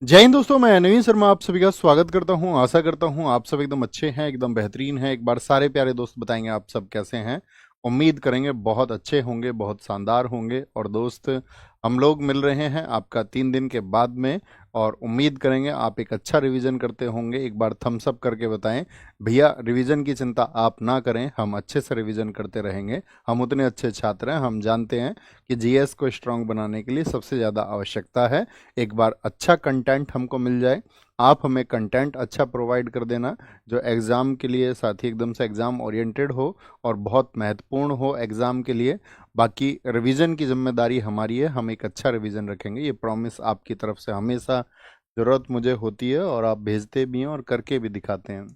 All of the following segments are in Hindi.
जय हिंद दोस्तों, मैं नवीन शर्मा आप सभी का स्वागत करता हूं। आशा करता हूं आप सब एकदम अच्छे हैं, एकदम बेहतरीन हैं। एक बार सारे प्यारे दोस्त बताएंगे आप सब कैसे हैं। उम्मीद करेंगे बहुत अच्छे होंगे, बहुत शानदार होंगे। और दोस्त, हम लोग मिल रहे हैं आपका 3 दिन के बाद में, और उम्मीद करेंगे आप एक अच्छा रिवीजन करते होंगे। एक बार थम्स अप करके बताएं भैया, रिवीजन की चिंता आप ना करें, हम अच्छे से रिवीजन करते रहेंगे। हम उतने अच्छे छात्र हैं, हम जानते हैं कि जीएस को स्ट्रांग बनाने के लिए सबसे ज़्यादा आवश्यकता है एक बार अच्छा कंटेंट हमको मिल जाए। आप हमें कंटेंट अच्छा प्रोवाइड कर देना जो एग्ज़ाम के लिए साथ ही एकदम से एग्ज़ाम ओरिएंटेड हो और बहुत महत्वपूर्ण हो एग्ज़ाम के लिए। बाकी रिवीजन की जिम्मेदारी हमारी है, हम एक अच्छा रिवीजन रखेंगे, ये प्रॉमिस आपकी तरफ से हमेशा ज़रूरत मुझे होती है और आप भेजते भी हैं और करके भी दिखाते हैं।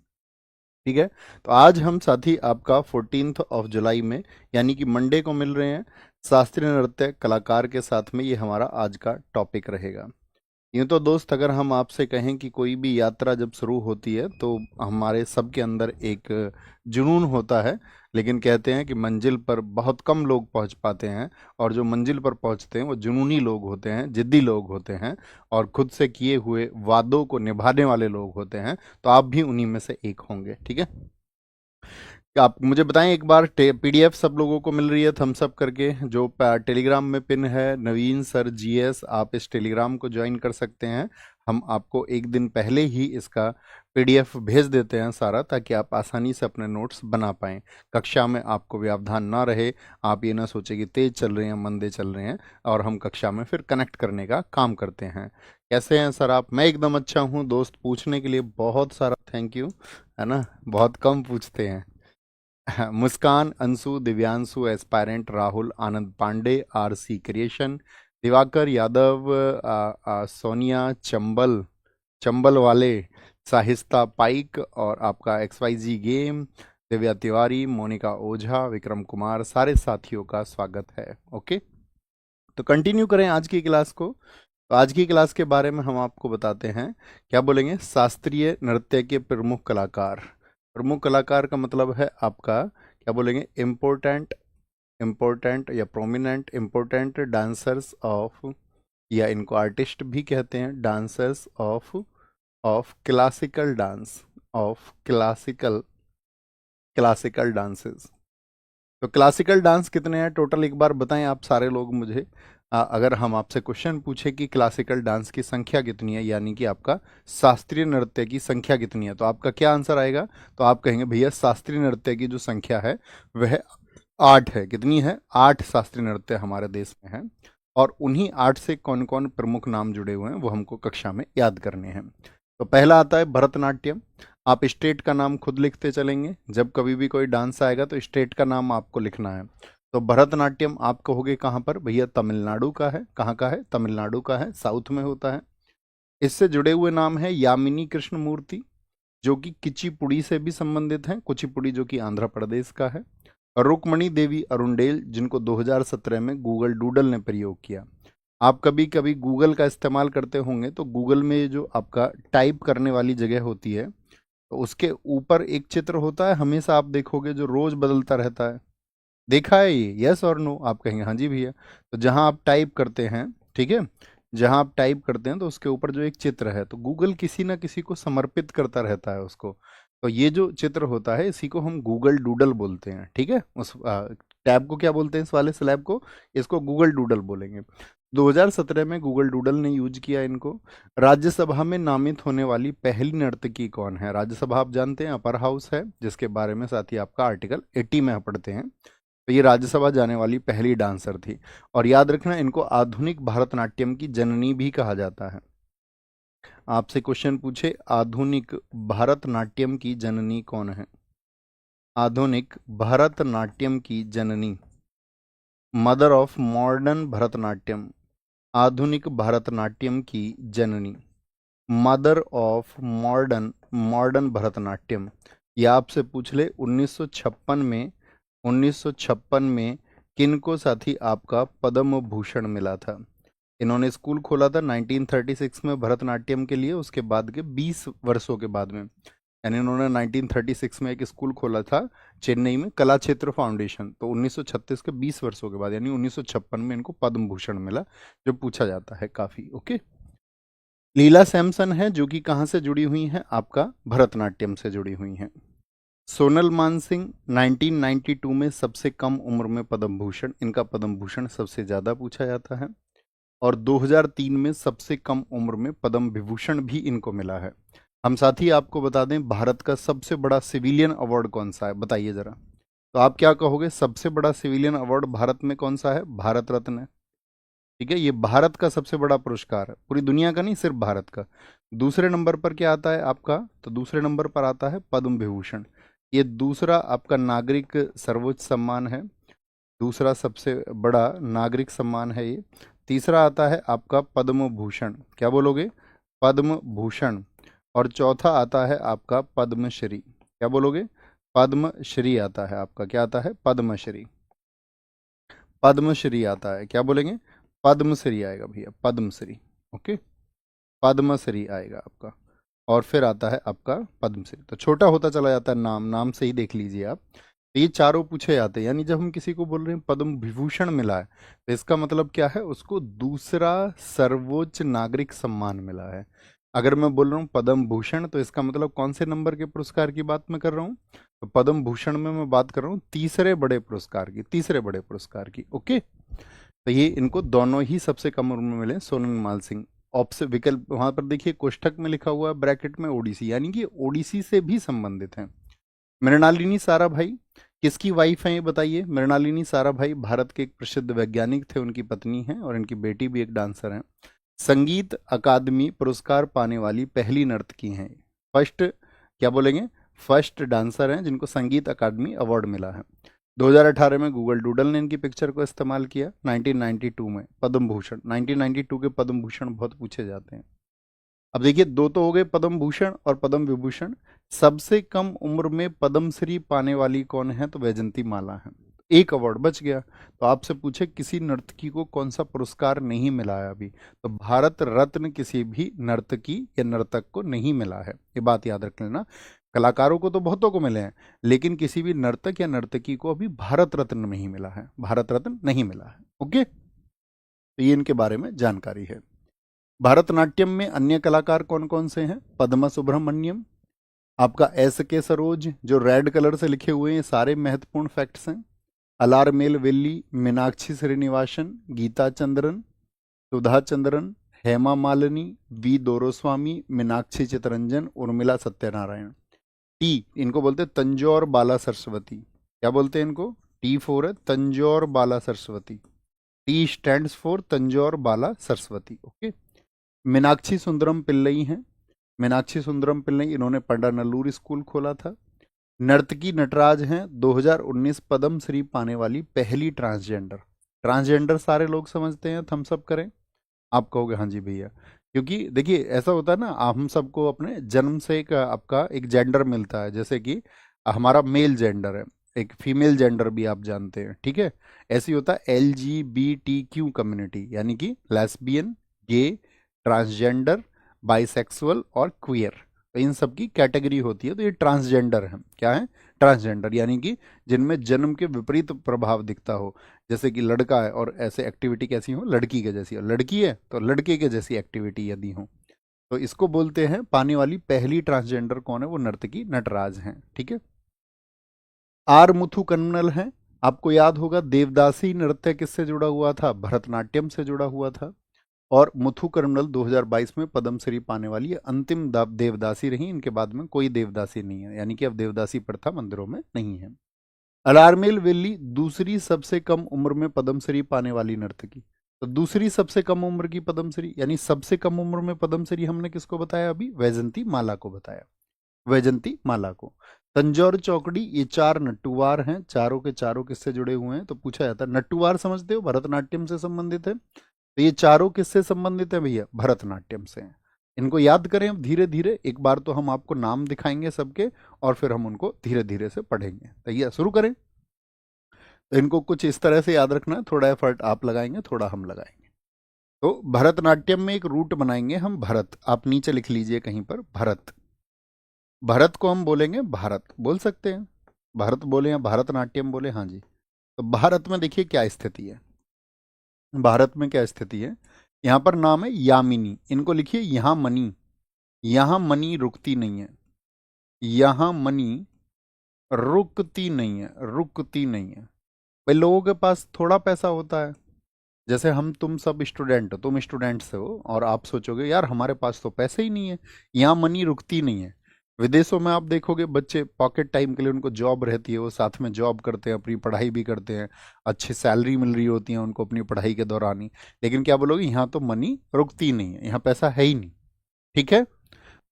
ठीक है। तो आज हम साथी आपका 14 जुलाई में यानी कि मंडे को मिल रहे हैं। शास्त्रीय नृत्य कलाकार के साथ में ये हमारा आज का टॉपिक रहेगा। यूँ तो दोस्त, अगर हम आपसे कहें कि कोई भी यात्रा जब शुरू होती है तो हमारे सबके अंदर एक जुनून होता है। लेकिन कहते हैं कि मंजिल पर बहुत कम लोग पहुंच पाते हैं, और जो मंजिल पर पहुंचते हैं वो जुनूनी लोग होते हैं, जिद्दी लोग होते हैं, और खुद से किए हुए वादों को निभाने वाले लोग होते हैं। तो आप भी उन्हीं में से एक होंगे। ठीक है। आप मुझे बताएं एक बार, पीडीएफ सब लोगों को मिल रही है थम्स अप करके? जो टेलीग्राम में पिन है नवीन सर जीएस, आप इस टेलीग्राम को ज्वाइन कर सकते हैं। हम आपको एक दिन पहले ही इसका पीडीएफ भेज देते हैं सारा, ताकि आप आसानी से अपने नोट्स बना पाएं। कक्षा में आपको व्यवधान ना रहे, आप ये ना सोचें कि तेज चल रहे हैं मंदे चल रहे हैं, और हम कक्षा में फिर कनेक्ट करने का काम करते हैं। कैसे हैं सर आप? मैं एकदम अच्छा हूँ दोस्त। पूछने के लिए बहुत सारा थैंक यू, है ना। बहुत कम पूछते हैं। मुस्कान, अंशु, दिव्यांशु, एस्पायरेंट, राहुल, आनंद पांडे, आरसी क्रिएशन, दिवाकर यादव, सोनिया, चंबल, चंबल वाले, साहिस्ता पाइक, और आपका एक्स वाई जी गेम, दिव्या तिवारी, मोनिका ओझा, विक्रम कुमार, सारे साथियों का स्वागत है। ओके। तो कंटिन्यू करें आज की क्लास को। तो आज की क्लास के बारे में हम आपको बताते हैं। क्या बोलेंगे? शास्त्रीय नृत्य के प्रमुख कलाकार। प्रमुख कलाकार का मतलब है आपका, क्या बोलेंगे? इम्पोर्टेंट, इम्पोर्टेंट या प्रोमिनेंट इम्पोर्टेंट डांसर्स ऑफ, या इनको आर्टिस्ट भी कहते हैं, dancers of classical dance, of classical, classical dances. तो क्लासिकल डांस कितने हैं टोटल, एक बार बताएं आप सारे लोग मुझे। अगर हम आपसे क्वेश्चन पूछे कि क्लासिकल डांस की संख्या कितनी है, यानी कि आपका शास्त्रीय नृत्य की संख्या कितनी है, तो आपका क्या आंसर आएगा? तो आप कहेंगे भैया शास्त्रीय नृत्य की जो संख्या है वह 8 है। कितनी है? 8 शास्त्रीय नृत्य हमारे देश में है। और उन्हीं 8 से कौन कौन प्रमुख नाम जुड़े हुए हैं वो हमको कक्षा में याद करने हैं। तो पहला आता है भरतनाट्यम। आप स्टेट का नाम खुद लिखते चलेंगे, जब कभी भी कोई डांस आएगा तो स्टेट का नाम आपको लिखना है। तो भरतनाट्यम आप कहोगे कहाँ पर? भैया तमिलनाडु का है। कहाँ का है? तमिलनाडु का है, साउथ में होता है। इससे जुड़े हुए नाम है यामिनी कृष्ण मूर्ति, जो कि किचिपुड़ी से भी संबंधित हैं। कुचिपुड़ी जो कि आंध्र प्रदेश का है। और रुक्मणी देवी अरुंडेल, जिनको 2017 में गूगल डूडल ने प्रयोग किया। आप कभी कभी गूगल का इस्तेमाल करते होंगे, तो गूगल में जो आपका टाइप करने वाली जगह होती है, तो उसके ऊपर एक चित्र होता है, हमेशा आप देखोगे, जो रोज बदलता रहता है। देखा है ये? यस और नो? आप कहेंगे हाँ जी भैया। तो जहां आप टाइप करते हैं, ठीक है, जहां आप टाइप करते हैं तो उसके ऊपर जो एक चित्र है, तो गूगल किसी ना किसी को समर्पित करता रहता है उसको। तो ये जो चित्र होता है इसी को हम गूगल डूडल बोलते हैं। ठीक है। उस टैब को क्या बोलते हैं, इस वाले स्लैब को? इसको गूगल डूडल बोलेंगे। 2017 में गूगल डूडल ने यूज किया इनको। राज्यसभा में नामित होने वाली पहली नर्तकी कौन है? राज्यसभा आप जानते हैं अपर हाउस है, जिसके बारे में साथ ही आपका आर्टिकल 80 में पढ़ते हैं। तो ये राज्यसभा जाने वाली पहली डांसर थी। और याद रखना, इनको आधुनिक भारतनाट्यम की जननी भी कहा जाता है। आपसे क्वेश्चन पूछे आधुनिक भारतनाट्यम की जननी कौन है? आधुनिक भारतनाट्यम की जननी, मदर ऑफ मॉडर्न भरतनाट्यम, आधुनिक भारतनाट्यम की जननी, mother of modern modern Bharatanatyam. ये आपसे पूछ ले 1956 में, 1956 में किनको साथी आपका पद्म भूषण मिला था? इन्होंने स्कूल खोला था 1936 में भरतनाट्यम के लिए, उसके बाद के 20 वर्षों के बाद में, यानी इन्होंने 1936 में एक स्कूल खोला था चेन्नई में, कला क्षेत्र फाउंडेशन। तो 1936 के 20 वर्षों के बाद यानी 1956 में इनको पद्म भूषण मिला, जो पूछा जाता है काफ़ी। ओके। लीला सैमसन है जो कि कहाँ से जुड़ी हुई हैं, आपका भरतनाट्यम से जुड़ी हुई हैं। सोनल मानसिंह 1992 में सबसे कम उम्र में पद्म भूषण, इनका पद्म भूषण सबसे ज्यादा पूछा जाता है। और 2003 में सबसे कम उम्र में पद्म विभूषण भी इनको मिला है। हम साथ ही आपको बता दें भारत का सबसे बड़ा सिविलियन अवार्ड कौन सा है, बताइए जरा। तो आप क्या कहोगे, सबसे बड़ा सिविलियन अवार्ड भारत में कौन सा है, भारत रत्न है। ठीक है, ये भारत का सबसे बड़ा पुरस्कार है, पूरी दुनिया का नहीं, सिर्फ भारत का। दूसरे नंबर पर क्या आता है आपका, तो दूसरे नंबर पर आता है पद्म विभूषण। ये दूसरा आपका नागरिक सर्वोच्च सम्मान है, दूसरा सबसे बड़ा नागरिक सम्मान है ये। तीसरा आता है आपका पद्म भूषण, क्या बोलोगे, पद्म भूषण। और चौथा आता है आपका पद्मश्री, क्या बोलोगे, पद्मश्री आता है आपका, क्या आता है, पद्मश्री। पद्मश्री आता है, क्या बोलेंगे, पद्मश्री आएगा भैया, पद्मश्री। ओके, पद्मश्री आएगा आपका। और फिर आता है आपका पद्मश्री। तो छोटा होता चला जाता है नाम, नाम से ही देख लीजिए आप। तो ये चारों पूछे जाते हैं, यानी जब हम किसी को बोल रहे हैं पद्म विभूषण मिला है, तो इसका मतलब क्या है, उसको दूसरा सर्वोच्च नागरिक सम्मान मिला है। अगर मैं बोल रहा हूँ पद्म भूषण, तो इसका मतलब कौन से नंबर के पुरस्कार की बात मैं कर रहा हूँ, तो पद्म भूषण में मैं बात कर रहा हूँ तीसरे बड़े पुरस्कार की, तीसरे बड़े पुरस्कार की। ओके, तो ये इनको दोनों ही सबसे कम उम्र में मिले, सोनल माल सिंह। ऑप्शन विकल्प वहां पर देखिए, कोष्ठक में लिखा हुआ है ब्रैकेट में ओडिसी, यानी कि ओडिसी से भी संबंधित हैं। मृणालिनी साराभाई किसकी वाइफ हैं ये बताइए। मृणालिनी साराभाई भारत के एक प्रसिद्ध वैज्ञानिक थे, उनकी पत्नी हैं, और इनकी बेटी भी एक डांसर हैं। संगीत अकादमी पुरस्कार पाने वाली पहली नर्तकी हैं, फर्स्ट, क्या बोलेंगे, फर्स्ट डांसर हैं जिनको संगीत अकादमी अवार्ड मिला है। 2018 में गूगल डूडल ने इनकी पिक्चर को इस्तेमाल किया। 1992 में पद्म भूषण, 1992 के पद्म भूषण बहुत पूछे जाते हैं। अब देखिए, दो तो हो गए पद्म भूषण और पद्म विभूषण। सबसे कम उम्र में पद्मश्री पाने वाली कौन है, तो वैजंती माला है। एक अवार्ड बच गया। तो आपसे पूछे किसी नर्तकी को कौन सा पुरस्कार नहीं मिला है अभी, तो भारत रत्न किसी भी नर्तकी या नर्तक को नहीं मिला है, ये बात याद रख लेना। कलाकारों को तो बहुतों को मिले हैं, लेकिन किसी भी नर्तक या नर्तकी को अभी भारत रत्न नहीं मिला है, भारत रत्न नहीं मिला है। ओके, तो ये इनके बारे में जानकारी है। भरतनाट्यम में अन्य कलाकार कौन कौन से हैं, पद्मा सुब्रमण्यम, आपका एस के सरोज, जो रेड कलर से लिखे हुए हैं, सारे महत्वपूर्ण फैक्ट्स हैं। अलारमेल वेल्ली, मीनाक्षी श्रीनिवासन, गीता चंद्रन, सुधा चंद्रन, हेमा मालिनी, वी दोरोस्वामी, मीनाक्षी चितरंजन, उर्मिला सत्यनारायण। टी, इनको बोलते हैं तंजौर बाला सरस्वती, क्या बोलते हैं इनको, टी फोर है Tanjore Bala Saraswati, T stands for Tanjore Bala Saraswati. Okay, Meenakshi Sundaram Pillai हैं, मीनाक्षी सुंदरम पिल्लई, इन्होंने पंडानल्लूर स्कूल खोला था। नर्तकी नटराज हैं, 2019 पद्म श्री पाने वाली पहली ट्रांसजेंडर। ट्रांसजेंडर सारे लोग समझते हैं, थम्स अप करें। आप कहोगे हाँ जी भैया, क्योंकि देखिए ऐसा होता है ना, हम सबको अपने जन्म से एक आपका एक जेंडर मिलता है, जैसे कि हमारा मेल जेंडर है, एक फीमेल जेंडर भी आप जानते हैं, ठीक है। ऐसे ही होता है LGBTQ कम्युनिटी, यानी कि लेस्बियन, गे, ट्रांसजेंडर, बाइसेक्सुअल और क्वियर, तो इन सब की कैटेगरी होती है। तो ये ट्रांसजेंडर है, क्या है, ट्रांसजेंडर, यानी कि जिनमें जन्म के विपरीत प्रभाव दिखता हो, जैसे कि लड़का है और ऐसे एक्टिविटी कैसी हो, लड़की के जैसी, और लड़की है तो लड़के के जैसी एक्टिविटी यदि हो, तो इसको बोलते हैं, पाने वाली पहली ट्रांसजेंडर कौन है, वो नर्तकी नटराज हैं, ठीक है। आर मुथु कन्नल हैं, आपको याद होगा देवदासी नृत्य किससे जुड़ा हुआ था, भरतनाट्यम से जुड़ा हुआ था। और मुथु कर्नल 2022 में पद्मश्री पाने वाली अंतिम देवदासी रही, इनके बाद में कोई देवदासी नहीं है, यानी कि अब देवदासी प्रथा मंदिरों में नहीं है। अलारमेल वेल्ली दूसरी सबसे कम उम्र में पद्मश्री पाने वाली नर्तकी। तो दूसरी सबसे कम उम्र की पद्मश्री, यानी सबसे कम उम्र में पद्मश्री हमने किसको बताया अभी, वैजंती माला को बताया, वैजंती माला को। तंजौर चौकड़ी, ये चार नट्टूवार हैं, चारों के चारों किससे जुड़े हुए हैं, तो पूछा जाता है नट्टूवार समझते हो, भरतनाट्यम से संबंधित है। तो ये चारों किससे संबंधित है भैया, भरतनाट्यम से हैं। इनको याद करें अब धीरे धीरे, एक बार तो हम आपको नाम दिखाएंगे सबके, और फिर हम उनको धीरे धीरे से पढ़ेंगे। तो ये शुरू करें। तो इनको कुछ इस तरह से याद रखना है, थोड़ा एफर्ट आप लगाएंगे, थोड़ा हम लगाएंगे। तो भरतनाट्यम में एक रूट बनाएंगे हम, भरत, आप नीचे लिख लीजिए कहीं पर, भरत। भरत को हम बोलेंगे भारत, बोल सकते हैं, भारत बोले या भारतनाट्यम बोले, हाँ जी। तो भारत में देखिए क्या स्थिति है, भारत में क्या स्थिति है, यहाँ पर नाम है यामिनी, इनको लिखिए यहाँ मनी, यहाँ मनी रुकती नहीं है, यहाँ मनी रुकती नहीं है, रुकती नहीं है। भाई लोगों के पास थोड़ा पैसा होता है, जैसे हम तुम सब स्टूडेंट हो, तुम स्टूडेंट से हो और आप सोचोगे यार हमारे पास तो पैसे ही नहीं है, यहाँ मनी रुकती नहीं है। विदेशों में आप देखोगे बच्चे पॉकेट टाइम के लिए उनको जॉब रहती है, वो साथ में जॉब करते हैं, अपनी पढ़ाई भी करते हैं, अच्छी सैलरी मिल रही होती है उनको अपनी पढ़ाई के दौरान ही। लेकिन क्या बोलोगे, यहाँ तो मनी रुकती नहीं है, यहाँ पैसा है ही नहीं। ठीक है,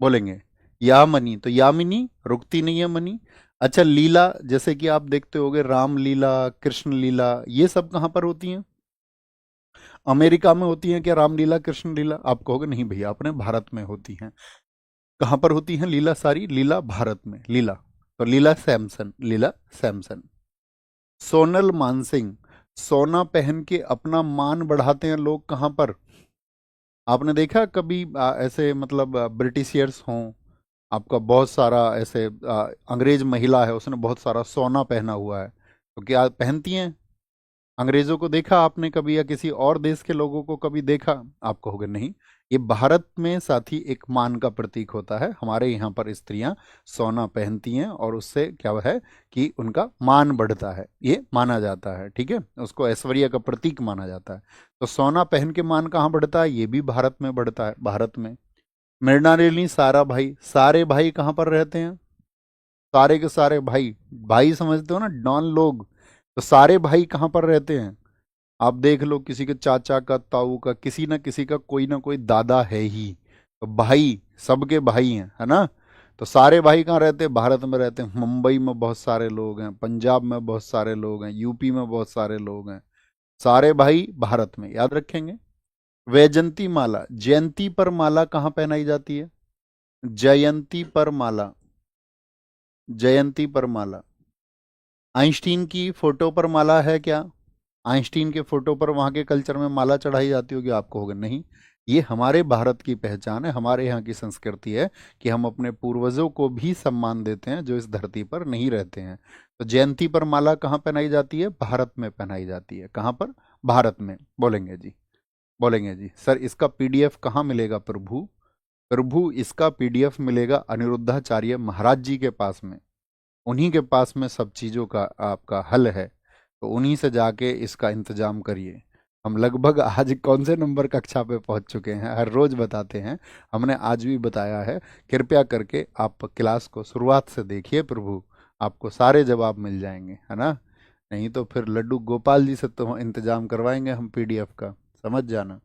बोलेंगे या मनी, तो यामिनी रुकती नहीं है मनी। अच्छा, लीला जैसे कि आप देखते होगे राम लीला, कृष्ण लीला, ये सब कहाँ पर होती हैं? अमेरिका में होती हैं क्या रामलीला कृष्ण लीला? आप कहोगे नहीं भैया अपने भारत में होती हैं। कहाँ पर होती हैं लीला? सारी लीला भारत में। लीला तो लीला सैमसन, लीला सैमसन। सोनल मानसिंह, सोना पहन के अपना मान बढ़ाते हैं लोग, कहाँ पर? आपने देखा कभी ऐसे मतलब ब्रिटिशियर्स हों, आपका बहुत सारा ऐसे अंग्रेज महिला है उसने बहुत सारा सोना पहना हुआ है, तो क्या पहनती हैं? अंग्रेजों को देखा आपने कभी, या किसी और देश के लोगों को कभी देखा? आप कहोगे नहीं। ये भारत में साथी एक मान का प्रतीक होता है, हमारे यहाँ पर स्त्रियां सोना पहनती हैं और उससे क्या है कि उनका मान बढ़ता है, ये माना जाता है। ठीक है, उसको ऐश्वर्य का प्रतीक माना जाता है। तो सोना पहन के मान कहाँ बढ़ता है? ये भी भारत में बढ़ता है, भारत में। मृणालिनी सारा भाई, सारे भाई कहाँ पर रहते हैं? सारे के सारे भाई, भाई समझते हो ना, डॉन लोग। तो सारे भाई कहाँ पर रहते हैं? आप देख लो, किसी के चाचा का, ताऊ का, किसी ना किसी का कोई ना कोई दादा है ही। तो भाई सबके भाई हैं, है ना? तो सारे भाई कहाँ रहते हैं? भारत में रहते हैं। मुंबई में बहुत सारे लोग हैं, पंजाब में बहुत सारे लोग हैं, यूपी में बहुत सारे लोग हैं। सारे भाई भारत में, याद रखेंगे। वैजंती माला, जयंती पर माला कहाँ पहनाई जाती है? जयंती पर माला, जयंती पर माला। आइंस्टीन की फोटो पर माला है क्या? आइंस्टीन के फोटो पर वहां के कल्चर में माला चढ़ाई जाती होगी? आपको होगा नहीं। ये हमारे भारत की पहचान है, हमारे यहाँ की संस्कृति है कि हम अपने पूर्वजों को भी सम्मान देते हैं जो इस धरती पर नहीं रहते हैं। तो जयंती पर माला कहाँ पहनाई जाती है? भारत में पहनाई जाती है। कहाँ पर? भारत में। बोलेंगे जी, बोलेंगे जी सर इसका पीडीएफ कहाँ मिलेगा प्रभु? प्रभु इसका पीडीएफ मिलेगा अनिरुद्धाचार्य महाराज जी के पास में, उन्हीं के पास में सब चीज़ों का आपका हल है। तो उन्हीं से जाके इसका इंतजाम करिए। हम लगभग आज कौन से नंबर कक्षा पे पहुंच चुके हैं, हर रोज बताते हैं, हमने आज भी बताया है। कृपया करके आप क्लास को शुरुआत से देखिए प्रभु, आपको सारे जवाब मिल जाएंगे, है ना? नहीं तो फिर लड्डू गोपाल जी से तो इंतजाम करवाएंगे हम पीडीएफ का, समझ जाना।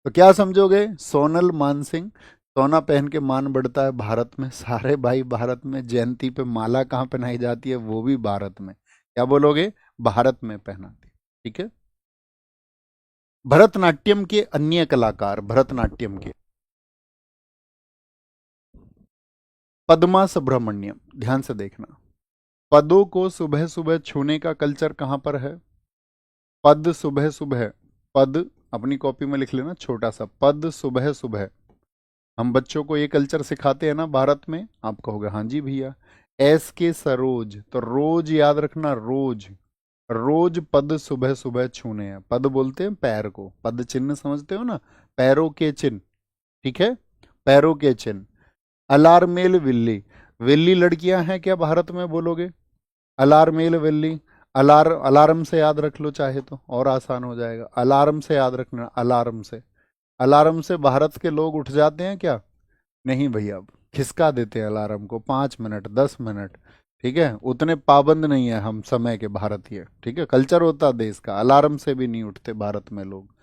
तो क्या समझोगे? सोनल मानसिंह, सोना पहन के मान बढ़ता है भारत में, सारे भाई भारत में। जयंती पे माला कहाँ पहनाई जाती है? वो भी भारत में। क्या बोलोगे? भारत में पहनाती। ठीक है। भरतनाट्यम के अन्य कलाकार, भरतनाट्यम के पद्मा सुब्रमण्यम, ध्यान से देखना। पदों को सुबह सुबह छूने का कल्चर कहाँ पर है? पद सुबह सुबह, पद अपनी कॉपी में लिख लेना छोटा सा, पद सुबह सुबह। हम बच्चों को ये कल्चर सिखाते हैं ना भारत में। आप कहोगे हाँ जी भैया। एस के सरोज, तो रोज याद रखना, रोज। रोज पद सुबह सुबह छूने हैं। पद बोलते हैं पैर को, पद चिन्ह समझते हो ना, पैरों के चिन्ह। ठीक है, पैरों के चिन्ह। अलार्मेल विल्ली, विल्ली लड़कियां हैं क्या भारत में? बोलोगे अलार्मेल विल्ली। अलार्म से याद रख लो चाहे तो, और आसान हो जाएगा। अलार्म से याद रखना, अलार्म से। अलार्म से भारत के लोग उठ जाते हैं क्या? नहीं भैया, खिसका देते हैं अलार्म को, 5 मिनट 10 मिनट। ठीक है, उतने पाबंद नहीं है हम समय के भारतीय। ठीक है, कल्चर होता है देश का, अलार्म से भी नहीं उठते भारत में लोग।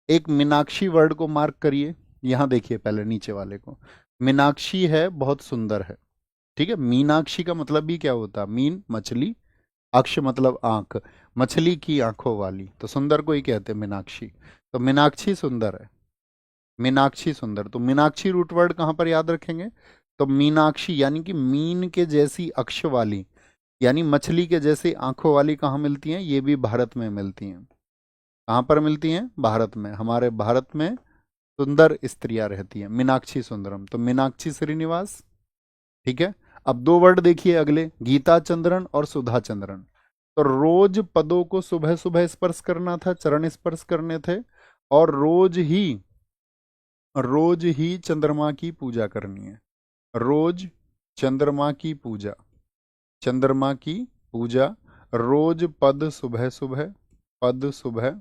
एक मीनाक्षी वर्ड को मार्क करिए, यहाँ देखिए पहले नीचे वाले को। मीनाक्षी है, बहुत सुंदर है। ठीक है, मीनाक्षी का मतलब भी क्या होता है? मीन मछली, अक्ष मतलब आंख, मछली की आंखों वाली, तो सुंदर को ही कहते हैं मीनाक्षी। तो मीनाक्षी सुंदर है, मीनाक्षी सुंदर। तो मीनाक्षी रूट वर्ड कहाँ पर याद रखेंगे? तो मीनाक्षी यानी कि मीन के जैसी अक्ष वाली, यानी मछली के जैसी आंखों वाली कहाँ मिलती हैं? ये भी भारत में मिलती हैं। कहाँ पर मिलती हैं? भारत में। हमारे भारत में सुंदर स्त्रियां रहती हैं, मीनाक्षी सुंदरम। तो मीनाक्षी श्रीनिवास। ठीक है, अब दो वर्ड देखिए अगले, गीता चंद्रन और सुधा चंद्रन। तो रोज पदों को सुबह सुबह स्पर्श करना था, चरण स्पर्श करने थे, और रोज ही चंद्रमा की पूजा करनी है। रोज चंद्रमा की पूजा, चंद्रमा की पूजा, रोज पद सुबह सुबह, पद सुबह,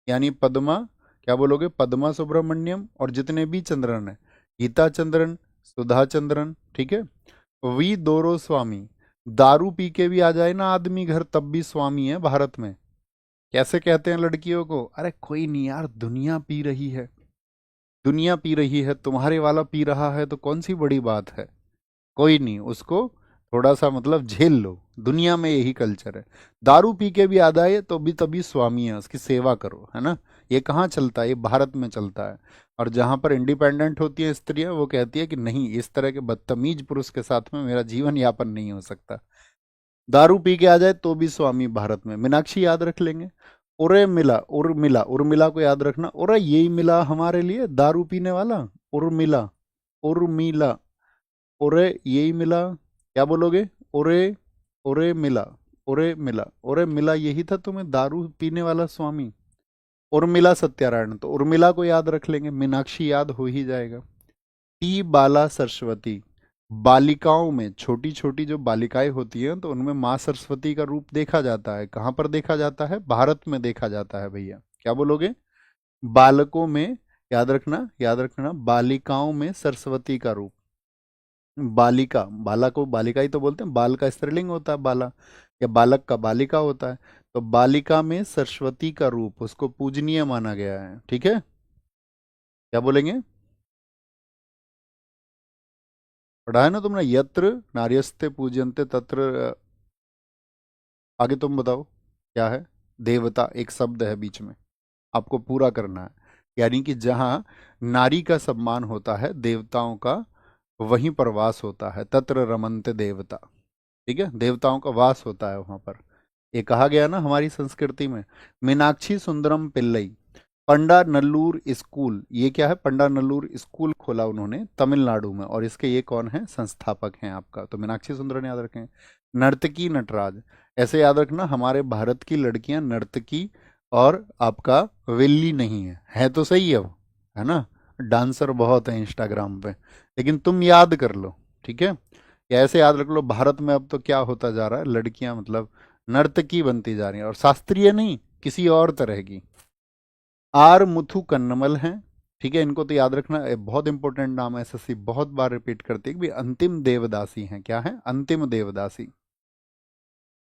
यानी पद्मा, क्या बोलोगे, पद्मा सुब्रमण्यम, और जितने भी चंद्रन है, गीता चंद्रन, सुधा चंद्रन, ठीक है। वी दोरो स्वामी, दारू पी के भी आ जाए ना आदमी घर तब भी स्वामी है भारत में। कैसे कहते हैं लड़कियों को, अरे कोई नहीं यार, दुनिया पी रही है, दुनिया पी रही है, तुम्हारे वाला पी रहा है तो कौन सी बड़ी बात है, कोई नहीं, उसको थोड़ा सा मतलब झेल लो, दुनिया में यही कल्चर है। दारू पी के भी आ जाए तो भी तभी स्वामी है, उसकी सेवा करो, है ना। ये कहाँ चलता है, ये भारत में चलता है। और जहां पर इंडिपेंडेंट होती है स्त्रियां, वो कहती है कि नहीं, इस तरह के बदतमीज पुरुष के साथ में मेरा जीवन यापन नहीं हो सकता। दारू पी के आ जाए तो भी स्वामी भारत में। मीनाक्षी याद रख लेंगे। उरे मिला, उर्मिला, उर्मिला को याद रखना, उरे यही मिला हमारे लिए दारू पीने वाला, उर्मिला, उर्मिला, उरे यही मिला, क्या बोलोगे, उरे, उरे मिला, उरे मिला, उरे मिला यही था तुम्हें दारू पीने वाला स्वामी। उर्मिला सत्यारायण, तो उर्मिला को याद रख लेंगे, मीनाक्षी याद हो ही जाएगा। टी बाला सरस्वती, बालिकाओं में, छोटी छोटी जो बालिकाएं होती हैं तो उनमें माँ सरस्वती का रूप देखा जाता है। कहाँ पर देखा जाता है, भारत में देखा जाता है भैया, क्या बोलोगे, बालकों में, याद रखना, याद रखना, बालिकाओं में सरस्वती का रूप। बालिका, बाला को बालिका ही तो बोलते हैं, बाल का स्त्रीलिंग होता है बाला, या बालक का बालिका होता है। तो बालिका में सरस्वती का रूप, उसको पूजनीय माना गया है, ठीक है। क्या बोलेंगे, पढ़ा है ना तुमने, यत्र नार्यस्ते पूज्यन्ते तत्र, आगे तुम बताओ क्या है, देवता एक शब्द है बीच में, आपको पूरा करना है। यानी कि जहाँ नारी का सम्मान होता है, देवताओं का वहीं पर वास होता है, तत्र रमन्ते देवता, ठीक है, देवताओं का वास होता है वहां पर। ये कहा गया ना हमारी संस्कृति में। मीनाक्षी सुंदरम पिल्लई, पंडा नल्लूर स्कूल, ये क्या है, पंडा नल्लूर स्कूल खोला उन्होंने तमिलनाडु में, और इसके ये कौन है, संस्थापक हैं आपका, तो मीनाक्षी सुंदरन याद रखें। नर्तकी नटराज, ऐसे याद रखना, हमारे भारत की लड़कियां नर्तकी और आपका वेल्ली नहीं है तो सही है वो, है ना, डांसर बहुत है इंस्टाग्राम पे, लेकिन तुम याद कर लो, ठीक है। या ऐसे याद रख लो, भारत में अब तो क्या होता जा रहा है, लड़कियां मतलब नर्तकी बनती जा रही हैं, और शास्त्रीय नहीं, किसी और तरह की। आर मुथु कन्नमल हैं, ठीक है, इनको तो याद रखना, बहुत इंपॉर्टेंट नाम है, एसएससी बहुत बार रिपीट करती है कि भाई अंतिम देवदासी हैं, क्या है, अंतिम देवदासी।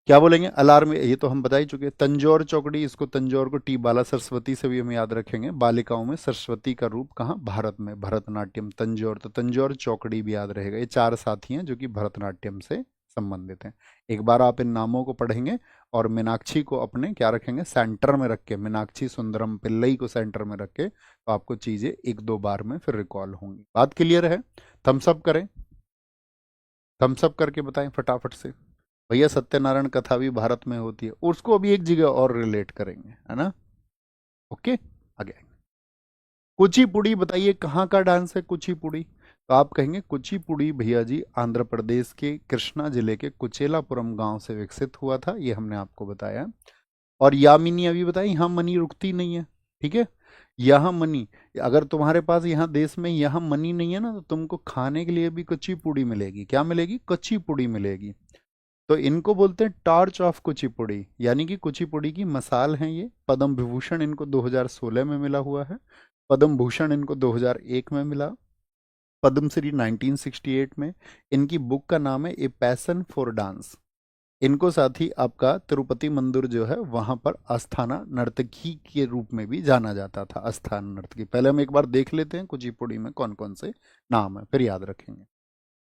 क्या बोलेंगे, अलार्म, ये तो हम बता ही चुके। तंजौर चौकड़ी, इसको तंजौर को टी बाला सरस्वती से भी हम याद रखेंगे। बालिकाओं में सरस्वती का रूप कहाँ, भारत में, भरतनाट्यम, तंजौर, तो तंजौर चौकड़ी भी याद रहेगा। ये चार साथी हैं जो कि भरतनाट्यम से संबंधित हैं। एक बार आप इन नामों को पढ़ेंगे, और मीनाक्षी को अपने क्या रखेंगे, सेंटर में रख के, मीनाक्षी सुंदरम पिल्लई को सेंटर में रख के, तो आपको चीजें एक दो बार में फिर रिकॉल होंगी। बात क्लियर है, थम्सअप करें, थम्सअप करके बताएं फटाफट से। भैया सत्यनारायण कथा भी भारत में होती है, उसको अभी एक जगह और रिलेट करेंगे, है ना। ओके, आगे। कुचिपुड़ी बताइए कहाँ का डांस है कुचिपुड़ी, तो आप कहेंगे कुचिपुड़ी भैया जी आंध्र प्रदेश के कृष्णा जिले के कुचेलापुरम गांव से विकसित हुआ था, ये हमने आपको बताया। और यामिनी अभी बताई, यहाँ मनी रुकती नहीं है, ठीक है। यहाँ मनी, अगर तुम्हारे पास यहाँ देश में यहाँ मनी नहीं है ना, तो तुमको खाने के लिए भी कच्ची पूड़ी मिलेगी, क्या मिलेगी, कच्ची पूड़ी मिलेगी। तो इनको बोलते हैं टॉर्च ऑफ कुचिपुड़ी, यानी कि कुचिपुड़ी की मसाल हैं ये। पद्म विभूषण इनको 2016 में मिला हुआ है, पद्म भूषण इनको 2001 में मिला, पद्मश्री 1968 में। इनकी बुक का नाम है ए पैशन फॉर डांस। इनको साथ ही आपका तिरुपति मंदिर जो है वहां पर अस्थाना नर्तकी के रूप में भी जाना जाता था, अस्थाना नर्तकी। पहले हम एक बार देख लेते हैं कुचिपुड़ी में कौन कौन से नाम है, फिर याद रखेंगे।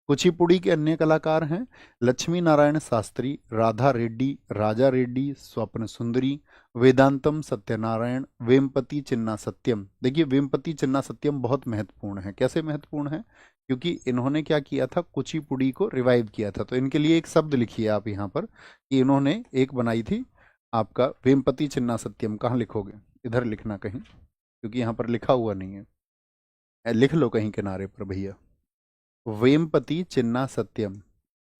कुचिपुड़ी के अन्य कलाकार हैं लक्ष्मी नारायण शास्त्री, राधा रेड्डी, राजा रेड्डी, स्वप्न सुंदरी, वेदांतम सत्यनारायण, वेमपति चिन्ना सत्यम। देखिए वेमपति चिन्ना सत्यम बहुत महत्वपूर्ण है। कैसे महत्वपूर्ण है, क्योंकि इन्होंने क्या किया था, कुचिपुड़ी को रिवाइव किया था। तो इनके लिए एक शब्द लिखिए आप यहाँ पर, कि इन्होंने एक बनाई थी आपका वेमपति चिन्ना सत्यम। कहाँ लिखोगे, इधर लिखना कहीं, क्योंकि यहाँ पर लिखा हुआ नहीं है, लिख लो कहीं किनारे पर भैया, वेमपति चिन्ना सत्यम।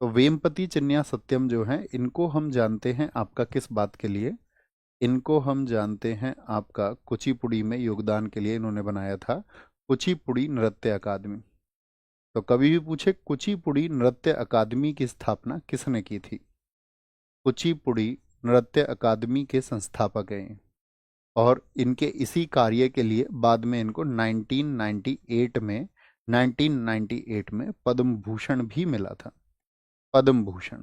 तो वेमपति चिन्ना सत्यम जो है, इनको हम जानते हैं आपका किस बात के लिए, इनको हम जानते हैं आपका कुचिपुड़ी में योगदान के लिए इन्होंने बनाया था कुचिपुड़ी नृत्य अकादमी। तो कभी भी पूछे कुचिपुड़ी नृत्य अकादमी की स्थापना किसने की थी? कुचिपुड़ी नृत्य अकादमी के संस्थापक हैं और इनके इसी कार्य के लिए बाद में इनको 1998 में पद्म भूषण भी मिला था। पद्म भूषण।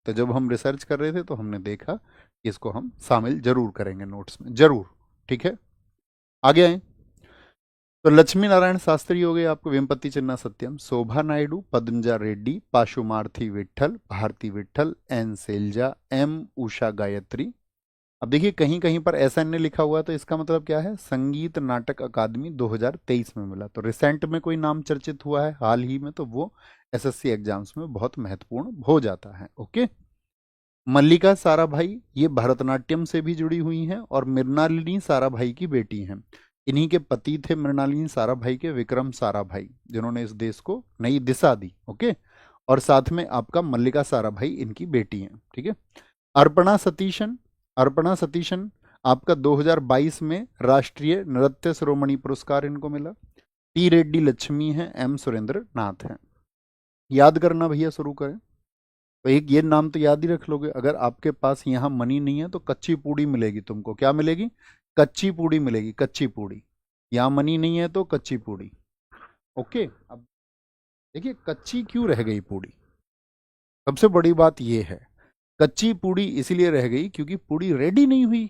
तो जब हम रिसर्च कर रहे थे तो हमने देखा कि इसको हम शामिल जरूर करेंगे नोट्स में, जरूर। ठीक है, आगे आए। तो लक्ष्मी नारायण शास्त्री हो गए आपको, वेमपति चिन्ना सत्यम, शोभा नायडू, पद्मजा रेड्डी, पाशुमार्थी विट्ठल, भारती विट्ठल, एन सेल्जा, एम उषा गायत्री। अब देखिए कहीं कहीं पर SN लिखा हुआ है, तो इसका मतलब क्या है? संगीत नाटक अकादमी 2023 में मिला। तो रिसेंट में कोई नाम चर्चित हुआ है हाल ही में, तो वो SSC एग्जाम्स में बहुत महत्वपूर्ण हो जाता है। ओके। मल्लिका साराभाई ये भरतनाट्यम से भी जुड़ी हुई हैं और मृणालिनी साराभाई की बेटी हैं। इन्हीं के पति थे मृणालिनी साराभाई के विक्रम साराभाई, जिन्होंने इस देश को नई दिशा दी। ओके। और साथ में आपका मल्लिका साराभाई इनकी बेटी हैं। ठीक है। अर्पणा सतीशन, अर्पणा सतीशन आपका 2022 में राष्ट्रीय नृत्य शिरोमणि पुरस्कार इनको मिला। टी रेड्डी लक्ष्मी हैं, एम सुरेंद्र नाथ हैं। याद करना भैया शुरू करें। तो एक ये नाम तो याद ही रख लोगे। अगर आपके पास यहाँ मनी नहीं है तो कच्ची पूड़ी मिलेगी तुमको। क्या मिलेगी? कच्ची पूड़ी मिलेगी, कच्ची पूड़ी। यहाँ मनी नहीं है तो कच्ची पूड़ी। ओके। अब देखिए कच्ची क्यों रह गई पूड़ी। सबसे बड़ी बात ये है, कच्ची पूड़ी इसीलिए रह गई क्योंकि पूड़ी रेडी नहीं हुई,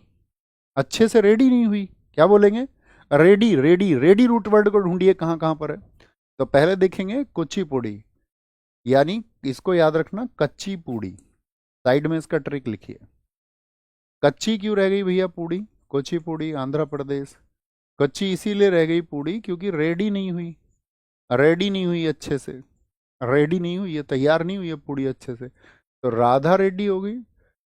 अच्छे से रेडी नहीं हुई। क्या बोलेंगे? Ready, ready, ready root word को ढूंढिए कहाँ कहाँ पर है। तो पहले देखेंगे कुची पूड़ी, यानी इसको याद रखना, कच्ची पूड़ी। साइड में इसका ट्रिक लिखिए। कच्ची क्यों रह गई भैया पूड़ी? कुचिपुड़ी आंध्र प्रदेश। कच्ची इसीलिए रह गई पूड़ी क्योंकि रेडी नहीं हुई, रेडी नहीं हुई अच्छे से, रेडी नहीं हुई है, तैयार नहीं हुई है पूड़ी अच्छे से। तो राधा रेड्डी हो गई,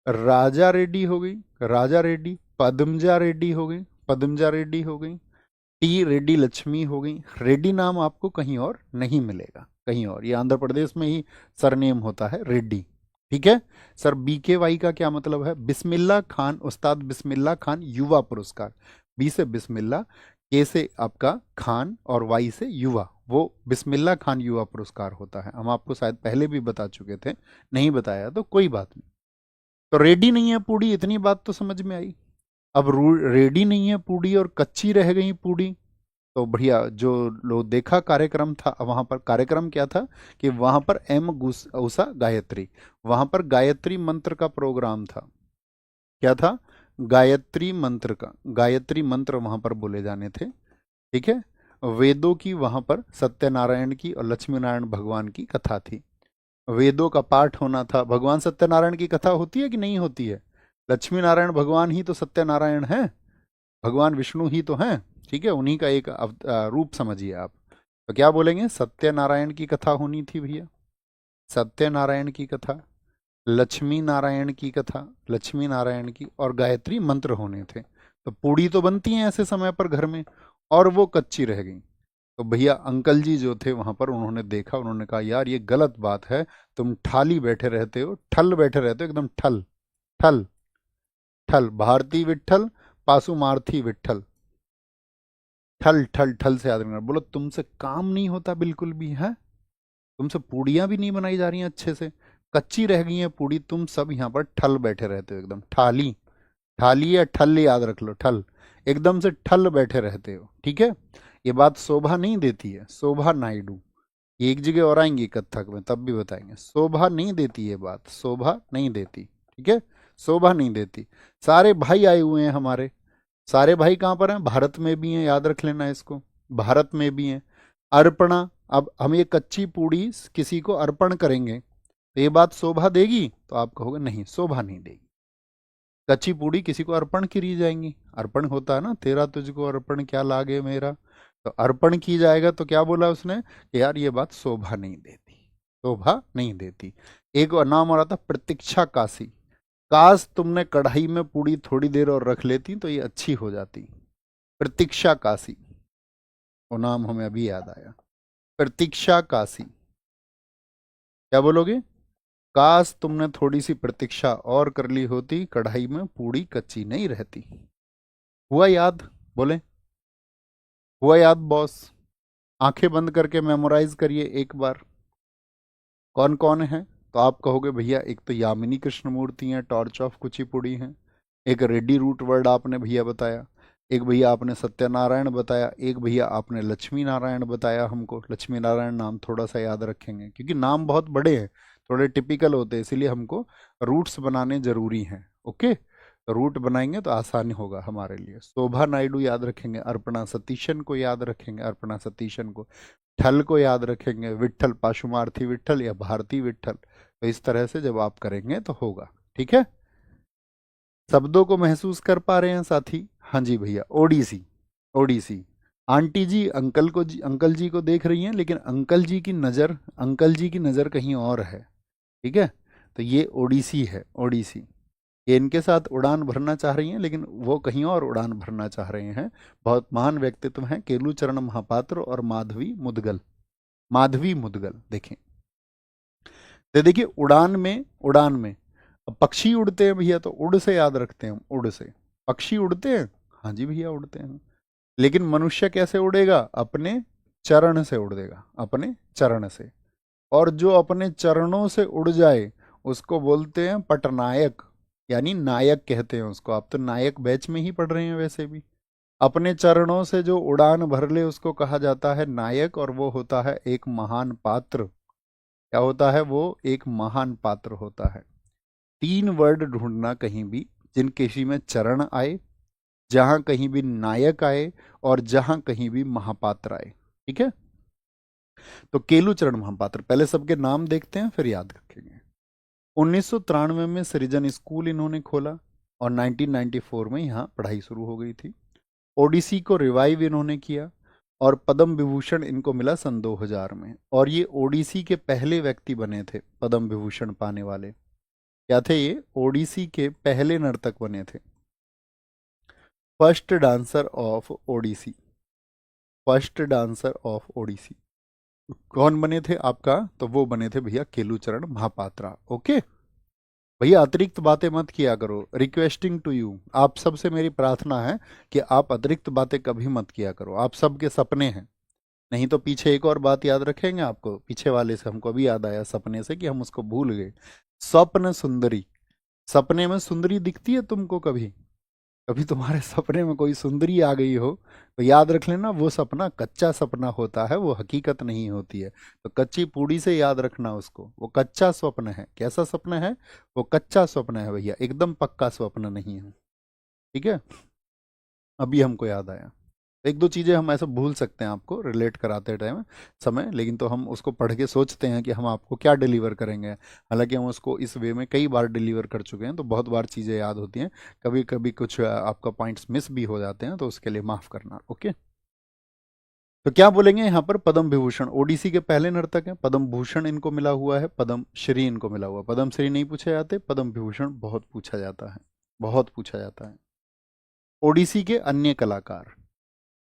राजा रेड्डी हो गई, राजा रेड्डी, पद्मजा रेड्डी हो गई, पद्मजा रेड्डी हो गई, टी रेड्डी लक्ष्मी हो गई। रेड्डी नाम आपको कहीं और नहीं मिलेगा, कहीं और। ये आंध्र प्रदेश में ही सरनेम होता है रेड्डी। ठीक है सर। BKY का क्या मतलब है? बिस्मिल्ला खान, उस्ताद बिस्मिल्ला खान युवा पुरस्कार। बी से बिस्मिल्ला, के से आपका खान और वाई से युवा, वो बिस्मिल्ला खान युवा पुरस्कार होता है। हम आपको शायद पहले भी बता चुके थे, नहीं बताया तो कोई बात नहीं। तो रेडी नहीं है पूड़ी, इतनी बात तो समझ में आई। अब रेडी नहीं है पूड़ी और कच्ची रह गई पूड़ी। तो बढ़िया, जो लोग देखा कार्यक्रम था वहां पर, कार्यक्रम क्या था कि वहां पर उषा गायत्री, वहां पर गायत्री मंत्र का प्रोग्राम था। क्या था? गायत्री मंत्र का, गायत्री मंत्र वहां पर बोले जाने थे। ठीक है। वेदों की वहां पर सत्यनारायण की और लक्ष्मी नारायण भगवान की कथा थी। वेदों का पाठ होना था। भगवान सत्यनारायण की कथा होती है कि नहीं होती है? लक्ष्मी नारायण भगवान ही तो सत्यनारायण है, भगवान विष्णु ही तो हैं। ठीक है। उन्हीं का एक रूप समझिए आप। तो क्या बोलेंगे? सत्यनारायण की कथा होनी थी भैया, सत्यनारायण की कथा, लक्ष्मी नारायण की कथा, लक्ष्मी नारायण की, और गायत्री मंत्र होने थे। तो पूड़ी तो बनती हैं ऐसे समय पर घर में, और वो कच्ची रह गई। तो भैया अंकल जी जो थे वहां पर, उन्होंने देखा, उन्होंने कहा यार ये गलत बात है, तुम ठाली बैठे रहते हो, ठल बैठे रहते हो, एकदम ठल ठल ठल। भारती विट्ठल, पासुमार्थी विट्ठल, ठल ठल ठल से याद रखना। बोलो तुमसे काम नहीं होता बिल्कुल भी है, तुमसे पूड़ियां भी नहीं बनाई जा रही हैं अच्छे से, कच्ची रह गई हैं पूड़ी, तुम सब यहाँ पर ठल बैठे रहते हो एकदम। ठाली, ठाली या ठल याद रख लो, ठल, एकदम से ठल बैठे रहते हो। ठीक है। ये बात शोभा नहीं देती है, शोभा नायडू। ये एक जगह और आएंगी कथक में तब भी बताएंगे। शोभा नहीं देती ये बात, शोभा नहीं देती। ठीक है। शोभा नहीं देती। सारे भाई आए हुए हैं हमारे, सारे भाई कहाँ पर हैं? भारत में भी हैं, याद रख लेना इसको, भारत में भी हैं। अर्पणा, अब हम ये कच्ची पूड़ी किसी को अर्पण करेंगे तो ये बात शोभा देगी? तो आप कहोगे नहीं, शोभा नहीं देगी। कच्ची पूड़ी किसी को अर्पण करी जाएंगी, अर्पण होता है ना, तेरा तुझको अर्पण क्या लागे मेरा। तो अर्पण की जाएगा तो क्या बोला उसने कि यार ये बात शोभा नहीं देती, शोभा नहीं देती। एक और नाम और आता प्रतीक्षा काशी। काश तुमने कढ़ाई में पूड़ी थोड़ी देर और रख लेती तो ये अच्छी हो जाती। प्रतीक्षा काशी, वो नाम हमें अभी याद आया, प्रतीक्षा काशी। क्या बोलोगे? काश तुमने थोड़ी सी प्रतीक्षा और कर ली होती, कढ़ाई में पूड़ी कच्ची नहीं रहती। हुआ याद? बोले, हुआ याद बॉस? आंखें बंद करके मेमोराइज करिए एक बार। कौन कौन है? तो आप कहोगे भैया एक तो यामिनी कृष्णमूर्ति हैं, टॉर्च ऑफ कुचिपुड़ी हैं, एक रेड्डी रूट वर्ड आपने भैया बताया, एक भैया आपने सत्यनारायण बताया, एक भैया आपने लक्ष्मी नारायण बताया। हमको लक्ष्मी नारायण नाम थोड़ा सा याद रखेंगे क्योंकि नाम बहुत बड़े हैं, थोड़े टिपिकल होते हैं, इसीलिए हमको रूट्स बनाने जरूरी हैं। ओके, रूट बनाएंगे तो आसानी होगा हमारे लिए। शोभा नायडू याद रखेंगे, अर्पणा सतीशन को याद रखेंगे, अर्पणा सतीशन को, ठल को याद रखेंगे, विट्ठल पाशुमार्थी विट्ठल या भारती विट्ठल। तो इस तरह से जब आप करेंगे तो होगा। ठीक है, शब्दों को महसूस कर पा रहे हैं साथी? हाँ जी भैया, ओडिसी, ओडिसी। आंटी जी अंकल को अंकल जी को देख रही हैं, लेकिन अंकल जी की नज़र कहीं और है। ठीक है, तो ये ओडिसी है, ओडिसी। ये इनके साथ उड़ान भरना चाह रही हैं, लेकिन वो कहीं और उड़ान भरना चाह रहे हैं। बहुत महान व्यक्तित्व हैं केलूचरण महापात्र और माधवी मुदगल। माधवी मुदगल देखें, तो देखिए उड़ान में अब पक्षी उड़ते हैं भैया, तो उड़ से याद रखते हैं हम, उड़ से। पक्षी उड़ते हैं, हाँ जी भैया उड़ते हैं। लेकिन मनुष्य कैसे उड़ेगा? अपने चरण से उड़ेगा, अपने चरण से। और जो अपने चरणों से उड़ जाए उसको बोलते हैं पटनायक, यानी नायक कहते हैं उसको। आप तो नायक बैच में ही पढ़ रहे हैं वैसे भी। अपने चरणों से जो उड़ान भर ले उसको कहा जाता है नायक, और वो होता है एक महान पात्र। क्या होता है? वो एक महान पात्र होता है। 3 वर्ड ढूंढना कहीं भी जिन किसी में चरण आए, जहां कहीं भी नायक आए, और जहां कहीं भी महापात्र आए। ठीक है, तो केलूचरण महापात्र, पहले सबके नाम देखते हैं फिर याद रखेंगे। 1993 में सृजन स्कूल इन्होंने खोला और 1994 में यहाँ पढ़ाई शुरू हो गई थी। ओडिसी को रिवाइव इन्होंने किया और पद्म विभूषण इनको मिला सन 2000 में। और ये ओडिसी के पहले व्यक्ति बने थे पद्म विभूषण पाने वाले। क्या थे ये? ओडिसी के पहले नर्तक बने थे, first dancer of Odissi, first dancer of Odissi. कौन बने थे आपका? तो वो बने थे भैया केलूचरण महापात्रा। ओके भैया, अतिरिक्त बातें मत किया करो, रिक्वेस्टिंग टू यू। आप सबसे मेरी प्रार्थना है कि आप अतिरिक्त बातें कभी मत किया करो। आप सबके सपने हैं। नहीं तो पीछे एक और बात याद रखेंगे आपको, पीछे वाले से हमको अभी याद आया सपने से कि हम उसको भूल गए। स्वप्न सुंदरी, सपने में सुंदरी दिखती है तुमको कभी? कभी तुम्हारे सपने में कोई सुंदरी आ गई हो तो याद रख लेना, वो सपना कच्चा सपना होता है, वो हकीकत नहीं होती है। तो कच्ची पूड़ी से याद रखना उसको, वो कच्चा स्वप्न है। कैसा स्वप्न है? वो कच्चा स्वप्न है भैया, एकदम पक्का स्वप्न नहीं है। ठीक है, अभी हमको याद आया। एक दो चीज़ें हम ऐसे भूल सकते हैं आपको रिलेट कराते टाइम समय, लेकिन तो हम उसको पढ़ के सोचते हैं कि हम आपको क्या डिलीवर करेंगे। हालांकि हम उसको इस वे में कई बार डिलीवर कर चुके हैं, तो बहुत बार चीज़ें याद होती हैं। कभी कभी कुछ आपका पॉइंट्स मिस भी हो जाते हैं, तो उसके लिए माफ़ करना। ओके, तो क्या बोलेंगे यहाँ पर? पद्म विभूषण, ओडिसी के पहले नर्तक हैं। पद्म भूषण इनको मिला हुआ है, पद्म श्री इनको मिला हुआ है। पद्म श्री नहीं पूछे जाते, पद्म विभूषण बहुत पूछा जाता है, बहुत पूछा जाता है। ओडिसी के अन्य कलाकार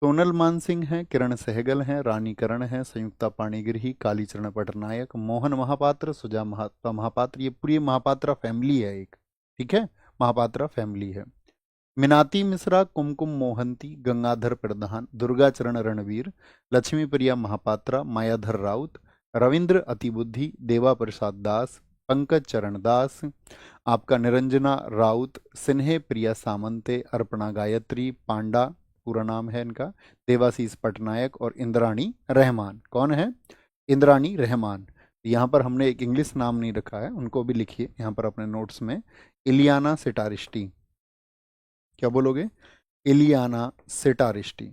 सोनल मानसिंह हैं, किरण सहगल हैं, रानी करण हैं, संयुक्ता पाणिग्रही, कालीचरण पटनायक, मोहन महापात्र, सुजा महापात्र। ये पूरी महापात्रा फैमिली है एक। ठीक है, महापात्रा फैमिली है। मिनाती मिश्रा, कुमकुम मोहंती, गंगाधर प्रधान, दुर्गा चरण रणवीर, लक्ष्मी प्रिया महापात्रा, मायाधर राउत, रविंद्र अतिबुद्धि, देवा प्रसाद दास, पंकज चरण दास, आपका निरंजना राउत, सिन्हे प्रिया सामंते, अर्पणा गायत्री पांडा पूरा नाम है इनका, देवाशीष पटनायक, और इंद्राणी रहमान। कौन है? इंद्राणी रहमान। यहाँ पर हमने एक इंग्लिश नाम नहीं रखा है, उनको भी लिखिए यहाँ पर अपने नोट्स में। इलियाना सिटारिस्टी। क्या बोलोगे? इलियाना सिटारिस्टी।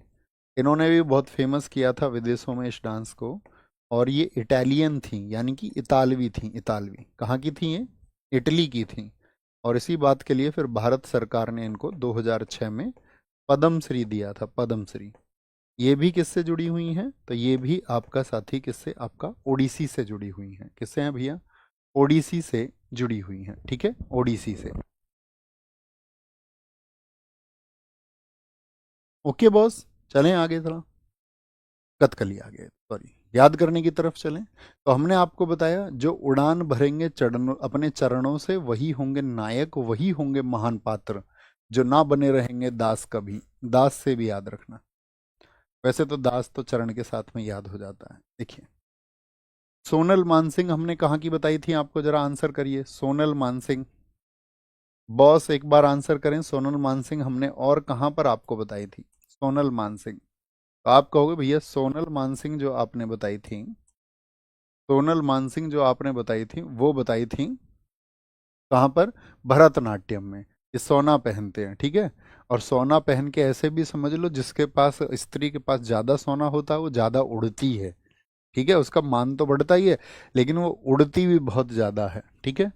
इन्होंने भी बहुत फेमस किया था विदेशों में इस डांस को। और ये इटालियन थी, यानी कि इतालवी थी। इतालवी कहाँ की थी ये? इटली की थी। और इसी बात के लिए फिर भारत सरकार ने इनको 2006 में पद्म श्री दिया था, पद्म श्री। ये भी किससे जुड़ी हुई हैं? तो ये भी आपका साथी किससे? आपका ओडिसी से जुड़ी हुई हैं। किससे हैं भैया? ओडिसी से जुड़ी हुई हैं। ठीक है, ओडिसी से। ओके बॉस, चलें आगे थोड़ा। कथकली आगे, सॉरी, याद करने की तरफ चलें तो हमने आपको बताया जो उड़ान भरेंगे चरणों अपने चरणों से वही होंगे नायक, वही होंगे महान पात्र। जो ना बने रहेंगे दास कभी, दास से भी याद रखना। वैसे तो दास तो चरण के साथ में याद हो जाता है। देखिए सोनल मानसिंह हमने कहाँ की बताई थी आपको, जरा आंसर करिए। सोनल मानसिंह, बॉस एक बार आंसर करें। सोनल मानसिंह हमने और कहाँ पर आपको बताई थी? सोनल मानसिंह। तो आप कहोगे भैया सोनल मानसिंह जो आपने बताई थी, सोनल मानसिंह जो आपने बताई थी वो बताई थी कहाँ पर? भरतनाट्यम में। ये सोना पहनते हैं, ठीक है। और सोना पहन के ऐसे भी समझ लो जिसके पास, स्त्री के पास ज्यादा सोना होता है वो ज्यादा उड़ती है, ठीक है। उसका मान तो बढ़ता ही है लेकिन वो उड़ती भी बहुत ज्यादा है, ठीक है।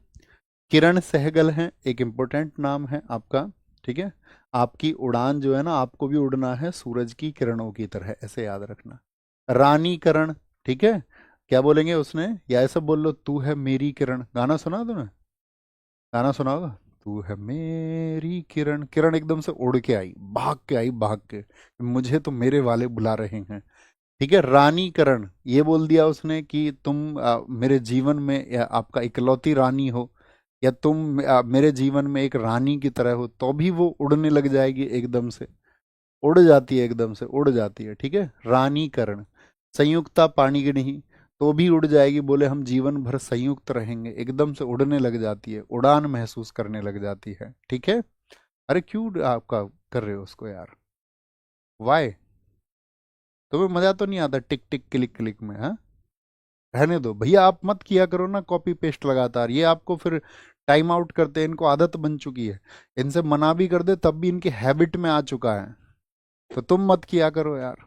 किरण सहगल है, एक इम्पोर्टेंट नाम है आपका, ठीक है। आपकी उड़ान जो है ना, आपको भी उड़ना है सूरज की किरणों की तरह, ऐसे याद रखना। रानी करण, ठीक है। क्या बोलेंगे उसने, या ऐसा बोल लो, तू है मेरी किरण। गाना सुना तुमने? गाना सुना होगा। तू है मेरी किरण, किरण एकदम से उड़ के आई, भाग के आई, भाग के, मुझे तो मेरे वाले बुला रहे हैं, ठीक है। रानी करण, ये बोल दिया उसने कि तुम मेरे जीवन में आपका इकलौती रानी हो, या तुम मेरे जीवन में एक रानी की तरह हो, तो भी वो उड़ने लग जाएगी एकदम से। उड़ जाती है, एकदम से उड़ जाती है, ठीक है। रानी करण। संयुक्ता पाणिग्रही, तो भी उड़ जाएगी, बोले हम जीवन भर संयुक्त रहेंगे, एकदम से उड़ने लग जाती है, उड़ान महसूस करने लग जाती है, ठीक है। अरे क्यों आपका कर रहे हो उसको यार, वाई? तुम्हें मजा तो नहीं आता टिक टिक क्लिक क्लिक में? हाँ, रहने दो भैया, आप मत किया करो ना कॉपी पेस्ट लगातार, ये आपको फिर टाइम आउट करते हैं, इनको आदत बन चुकी है। इनसे मना भी कर दे तब भी इनकी हैबिट में आ चुका है, तो तुम मत किया करो यार।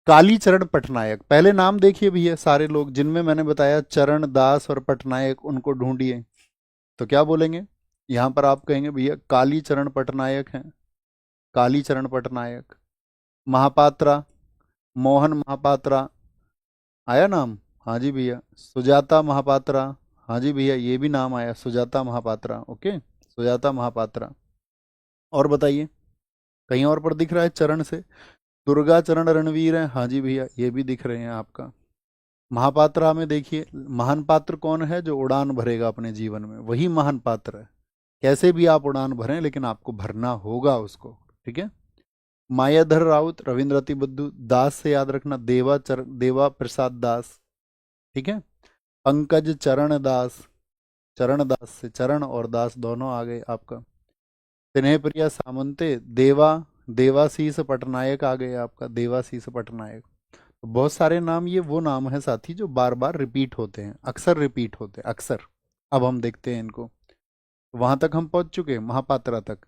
कालीचरण पटनायक, पहले नाम देखिए भैया सारे लोग जिनमें मैंने बताया चरण दास और पटनायक, उनको ढूंढिए। तो क्या बोलेंगे? यहाँ पर आप कहेंगे भैया कालीचरण पटनायक हैं, कालीचरण पटनायक। महापात्रा, मोहन महापात्रा, आया नाम? हाँ जी भैया। सुजाता महापात्रा, हाँ जी भैया ये भी नाम आया, सुजाता महापात्रा, ओके। सुजाता महापात्रा। और बताइए, कहीं और पर दिख रहा है चरण से? दुर्गा चरण रणवीर है, हाँ जी भैया ये भी दिख रहे हैं आपका। महापात्रा में देखिए, महान पात्र कौन है? जो उड़ान भरेगा अपने जीवन में, वही महान पात्र है। कैसे भी आप उड़ान भरें लेकिन आपको भरना होगा उसको, ठीक है। मायाधर राउत, रविंद्र बुद्धू। दास से याद रखना, देवा प्रसाद दास, ठीक है। पंकज चरण दास, चरण दास से चरण और दास दोनों आ गए आपका। स्नेह प्रिया सामंते, देवाशीष पटनायक आ गए आपका, देवाशीष पटनायक। तो बहुत सारे नाम, ये वो नाम है साथी जो बार बार रिपीट होते हैं, अक्सर रिपीट होते हैं, अक्सर। अब हम देखते हैं इनको। वहां तक हम पहुंच चुके हैं, महापात्रा तक।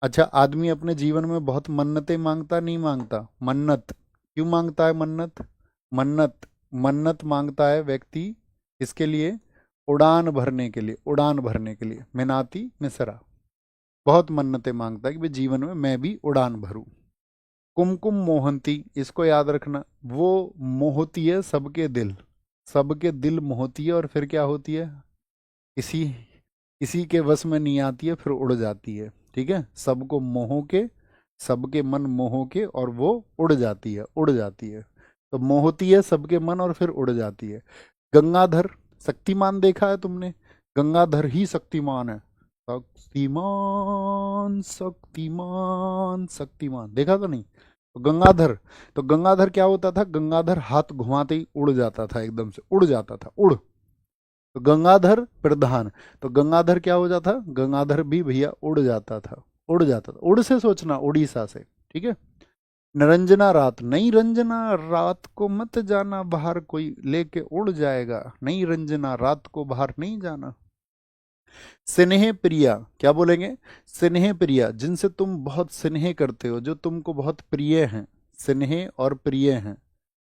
अच्छा, आदमी अपने जीवन में बहुत मन्नतें मांगता नहीं मांगता? मन्नत क्यों मांगता है? मन्नत, मन्नत, मन्नत मांगता है व्यक्ति इसके लिए, उड़ान भरने के लिए, उड़ान भरने के लिए। मिनाती मिश्रा बहुत मन्नतें मांगता है कि भाई जीवन में मैं भी उड़ान भरूं। कुमकुम मोहंती, इसको याद रखना, वो मोहती है सबके दिल, सबके दिल मोहती है, और फिर क्या होती है? इसी इसी के वश में नहीं आती है, फिर उड़ जाती है, ठीक है। सबको मोह के, सबके मन मोह के, और वो उड़ जाती है, उड़ जाती है। तो मोहती है सबके मन और फिर उड़ जाती है। गंगाधर, शक्तिमान देखा है तुमने? गंगाधर ही शक्तिमान है। शक्तिमान शक्तिमान शक्तिमान, देखा तो नहीं? तो गंगाधर, तो गंगाधर क्या होता था? गंगाधर हाथ घुमाते ही उड़ जाता था, एकदम से उड़ जाता था, उड़। तो गंगाधर प्रधान, तो गंगाधर क्या हो जाता? गंगाधर भी भैया उड़ जाता था, उड़ जाता था। उड़ से सोचना, उड़ीसा से, ठीक है। निरंजना रात, नहीं रंजना रात को मत जाना बाहर, कोई लेके उड़ जाएगा, नहीं रंजना रात को बाहर नहीं जाना। स्नेह प्रिया, क्या बोलेंगे? स्नेह प्रिया, जिनसे तुम बहुत स्नेह करते हो, जो तुमको बहुत प्रिय हैं, स्नेह और प्रिय हैं,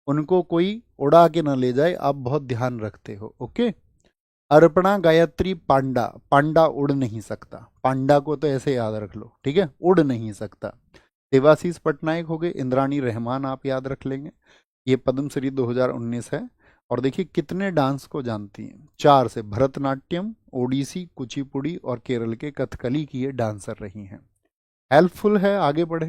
उनको कोई उड़ा के ना ले जाए, आप बहुत ध्यान रखते हो, ओके। अर्पणा गायत्री पांडा, पांडा उड़ नहीं सकता, पांडा को तो ऐसे याद रख लो, ठीक है, उड़ नहीं सकता। देवाशीष पटनायक हो गए, इंद्राणी रहमान आप याद रख लेंगे, ये पद्मश्री 2019 है। और देखिए कितने डांस को जानती हैं, चार से, भरतनाट्यम, ओडिसी, कुचिपुड़ी और केरल के कथकली की ये डांसर रही हैं। हेल्पफुल है, आगे बढ़े।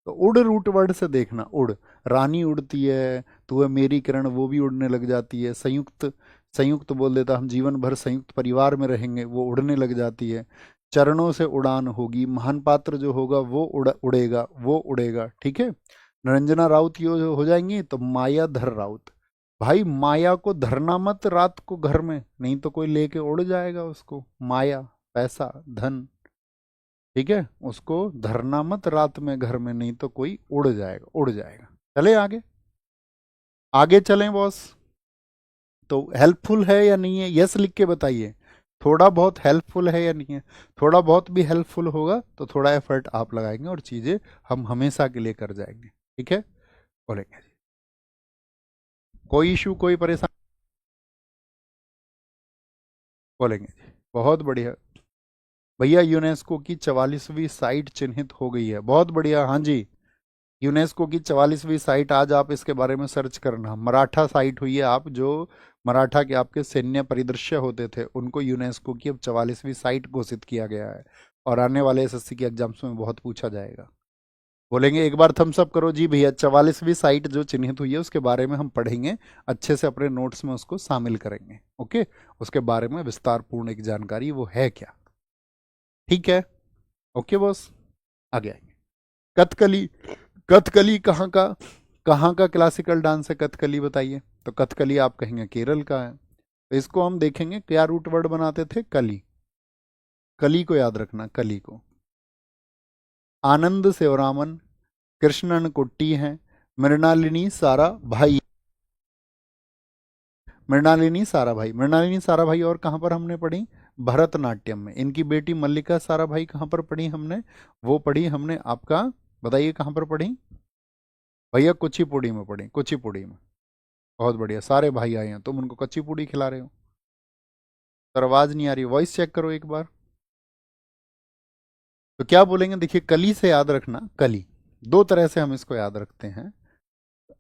तो उड़ रूट वर्ड से देखना, उड़, रानी उड़ती है, तू है मेरी किरण वो भी उड़ने लग जाती है, संयुक्त, संयुक्त बोल देता, हम जीवन भर संयुक्त परिवार में रहेंगे, वो उड़ने लग जाती है। चरणों से उड़ान होगी, महान पात्र जो होगा वो उड़ेगा, वो उड़ेगा, ठीक है। निरंजना राउत ये हो जाएंगी तो माया धर राउत। भाई माया को धरना मत रात को घर में, नहीं तो कोई लेके उड़ जाएगा उसको, माया पैसा धन, ठीक है, उसको धरना मत रात में घर में, नहीं तो कोई उड़ जाएगा, उड़ जाएगा। चले आगे, आगे चलें बॉस। तो हेल्पफुल है या नहीं है, यस लिख के बताइए। थोड़ा बहुत हेल्पफुल है या नहीं है? थोड़ा बहुत भी हेल्पफुल होगा तो थोड़ा एफर्ट आप लगाएंगे और चीजें हम हमेशा के लिए कर जाएंगे, ठीक है। बोलेंगे जी, कोई इशू, कोई परेशानी? बोलेंगे जी, बहुत बढ़िया। भैया यूनेस्को की 44वीं साइट चिन्हित हो गई है, बहुत बढ़िया, हाँ जी। यूनेस्को की 44वीं साइट, आज आप इसके बारे में सर्च करना, मराठा साइट हुई है, आप जो मराठा के आपके सैन्य परिदृश्य होते थे उनको यूनेस्को की अब 44वीं साइट घोषित किया गया है, और आने वाले एसएससी के एग्जाम्स में बहुत पूछा जाएगा। बोलेंगे एक बार थम्स अप करो जी भैया, 44वीं साइट जो चिन्हित हुई है उसके बारे में हम पढ़ेंगे, अच्छे से अपने नोट्स में उसको शामिल करेंगे, ओके। उसके बारे में विस्तार पूर्ण एक जानकारी वो है क्या, ठीक है, ओके बॉस। आगे आएंगे, कथकली। कथकली कहाँ का क्लासिकल डांस है कथकली, बताइए। तो कथकली आप कहेंगे केरल का है। तो इसको हम देखेंगे, क्या रूट वर्ड बनाते थे, कली, कली को याद रखना, कली को। आनंद सेवरामन, कृष्णन कुट्टी हैं, मृणालिनी सारा भाई, मृणालिनी सारा भाई, मृणालिनी सारा भाई, और कहाँ पर हमने पढ़ी, भरतनाट्यम में। इनकी बेटी मल्लिका सारा भाई कहाँ पर पढ़ी हमने, वो पढ़ी हमने आपका, बताइए कहाँ पर पढ़ी भैया, कुचिपुड़ी में पढ़ी, कुचिपुड़ी में। बहुत बढ़िया, सारे भाई आए हैं, तुम उनको कच्ची पूड़ी खिला रहे हो। सर आवाज नहीं आ रही, वॉइस चेक करो एक बार। तो क्या बोलेंगे, देखिए कली से याद रखना, कली दो तरह से हम इसको याद रखते हैं।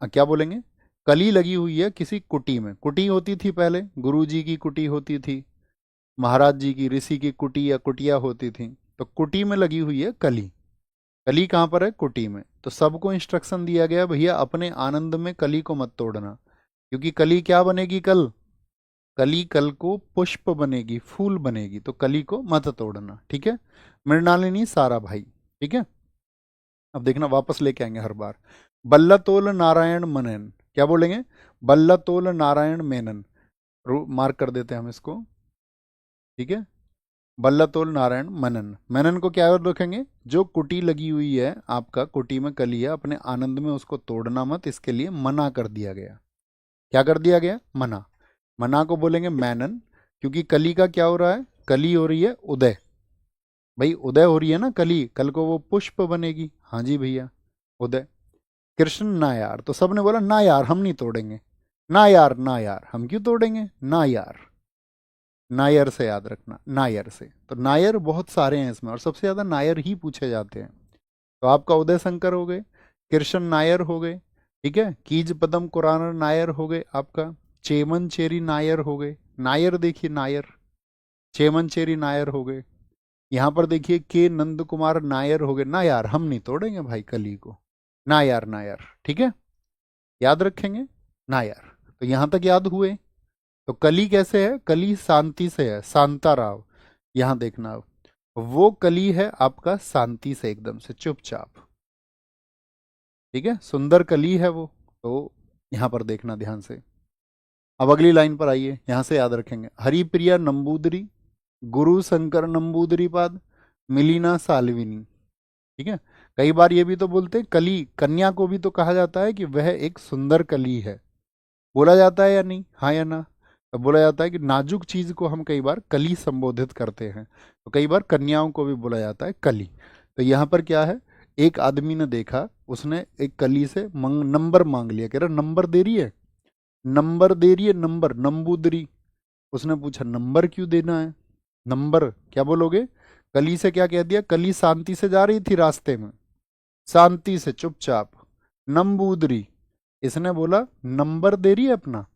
क्या बोलेंगे, कली लगी हुई है किसी कुटी में, कुटी होती थी पहले, गुरु जी की कुटी होती थी, महाराज जी की, ऋषि की कुटी या कुटिया होती थी, तो कुटी में लगी हुई है कली। कली कहाँ पर है, कुटी में। तो सबको इंस्ट्रक्शन दिया गया, भैया अपने आनंद में कली को मत तोड़ना, क्योंकि कली क्या बनेगी कल, कली कल को पुष्प बनेगी, फूल बनेगी, तो कली को मत तोड़ना, ठीक है। मृणालिनी सारा भाई, ठीक है। अब देखना वापस लेके आएंगे हर बार, बल्लतोल नारायण मनन, क्या बोलेंगे, बल्लतोल नारायण मेनन, मार्क कर देते हैं हम इसको, ठीक है। बल्लतोल नारायण मनन, मनन को क्या याद रखेंगे, जो कुटी लगी हुई है आपका, कुटी में कली है, अपने आनंद में उसको तोड़ना मत, इसके लिए मना कर दिया गया। क्या कर दिया गया, मना। मना को बोलेंगे मैनन, क्योंकि कली का क्या हो रहा है, कली हो रही है उदय, भाई उदय हो रही है ना कली, कल को वो पुष्प बनेगी, हाँ जी भैया, उदय। कृष्ण ना यार, तो सबने बोला ना यार हम नहीं तोड़ेंगे, ना यार, ना यार हम क्यों तोड़ेंगे, ना यार, नायर से याद रखना, नायर से। तो नायर बहुत सारे हैं इसमें, और सबसे ज्यादा नायर ही पूछे जाते हैं। तो आपका उदय शंकर हो गए, कृष्ण नायर हो गए, ठीक है, कीज पदम कुरानर नायर हो गए आपका, चेमन चेरी नायर हो गए, नायर देखिए नायर, चेमन चेरी नायर हो गए। यहाँ पर देखिए के नंद कुमार नायर हो गए, ना यार हम नहीं तोड़ेंगे भाई कली को, ना यार, ना यार, ठीक है, याद रखेंगे, ना यार। तो यहाँ तक याद हुए। तो कली कैसे है, कली शांति से है, शांता राव, यहाँ देखना अब, वो कली है आपका शांति से, एकदम से चुपचाप, ठीक है, सुंदर कली है वो। तो यहाँ पर देखना ध्यान से। अब अगली लाइन पर आइए, यहाँ से याद रखेंगे, हरिप्रिया नंबूदरी, गुरु शंकर नंबूदरी पाद, मिलीना साल्विनी, ठीक है। कई बार ये भी तो बोलते हैं, कली कन्या को भी तो कहा जाता है कि वह एक सुंदर कली है, बोला जाता है या नहीं, हाँ या ना। तो बोला जाता है कि नाजुक चीज को हम कई बार कली संबोधित करते हैं, तो कई बार कन्याओं को भी बोला जाता है कली। तो यहाँ पर क्या है, एक आदमी ने देखा, उसने एक कली से नंबर मांग लिया, कह रहा नंबर दे रही है, नंबर दे रही है, नंबर नंबूदरी। उसने पूछा नंबर क्यों देना है, नंबर क्या बोलोगे, कली से क्या कह दिया, कली शांति से जा रही थी रास्ते में, शांति से चुपचाप, नंबूदरी, इसने बोला नंबर दे रही है अपना।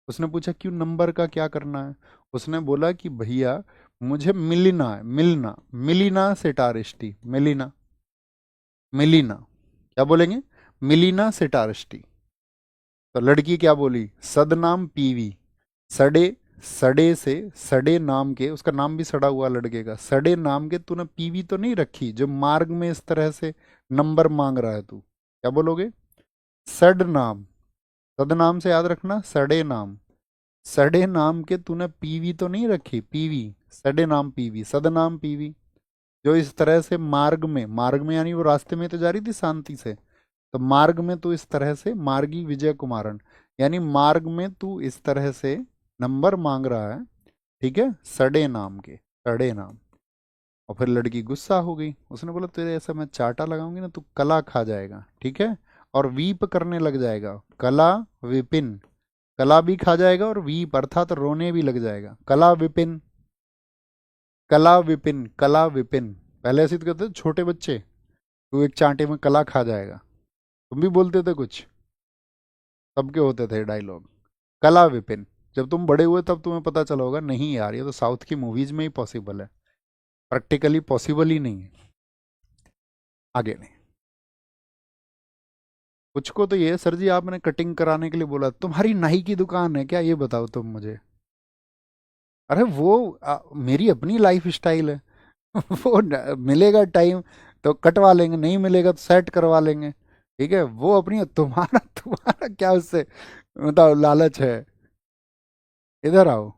उसने पूछा क्यों, नंबर का क्या करना है। उसने बोला कि भैया मुझे मिलना है, मिलना, मिलीना सेटारिष्टी, मिलीना, मिलीना, क्या बोलेंगे? मिलीना सिटारष्टी। तो लड़की क्या बोली? सदनाम पीवी। सड़े, सड़े से, सड़े नाम के, उसका नाम भी सड़ा हुआ लड़के का, सड़े नाम के तूने पीवी तो नहीं रखी जो मार्ग में इस तरह से नंबर मांग रहा है तू? क्या बोलोगे? सड नाम। सद नाम से याद रखना, सड़े नाम। सड़े नाम के तूने पीवी तो नहीं रखी, पीवी, सड़े नाम पीवी, सद नाम पीवी, जो इस तरह से मार्ग में, मार्ग में यानी वो रास्ते में तो जा रही थी शांति से, तो मार्ग में तू इस तरह से, मार्गी विजय कुमारन, यानी मार्ग में तू इस तरह से नंबर मांग रहा है, ठीक है, सड़े नाम के, सड़े नाम। और फिर लड़की गुस्सा हो गई, उसने बोला तेरे ऐसा मैं चाटा लगाऊंगी ना तू कला खा जाएगा, ठीक है, और वीप करने लग जाएगा, कला विपिन, कला भी खा जाएगा और वीप अर्थात रोने भी लग जाएगा, कला विपिन, कला विपिन, कला विपिन। पहले ऐसे तो कहते थे छोटे बच्चे, तू एक चांटे में कला खा जाएगा, तुम भी बोलते थे कुछ, सबके होते थे डायलॉग, कला विपिन। जब तुम बड़े हुए तब तुम्हें पता चला होगा नहीं यार ये तो साउथ की मूवीज में ही पॉसिबल है, प्रैक्टिकली पॉसिबल ही नहीं है। आगे नहीं, कुछ को तो ये है, सर जी आपने कटिंग कराने के लिए बोला, तुम्हारी नाई की दुकान है क्या, ये बताओ तुम मुझे। अरे वो मेरी अपनी लाइफ स्टाइल है। वो मिलेगा टाइम तो कटवा लेंगे, नहीं मिलेगा तो सेट करवा लेंगे, ठीक है, वो अपनी, तुम्हारा तुम्हारा क्या उससे बताओ लालच है। इधर आओ,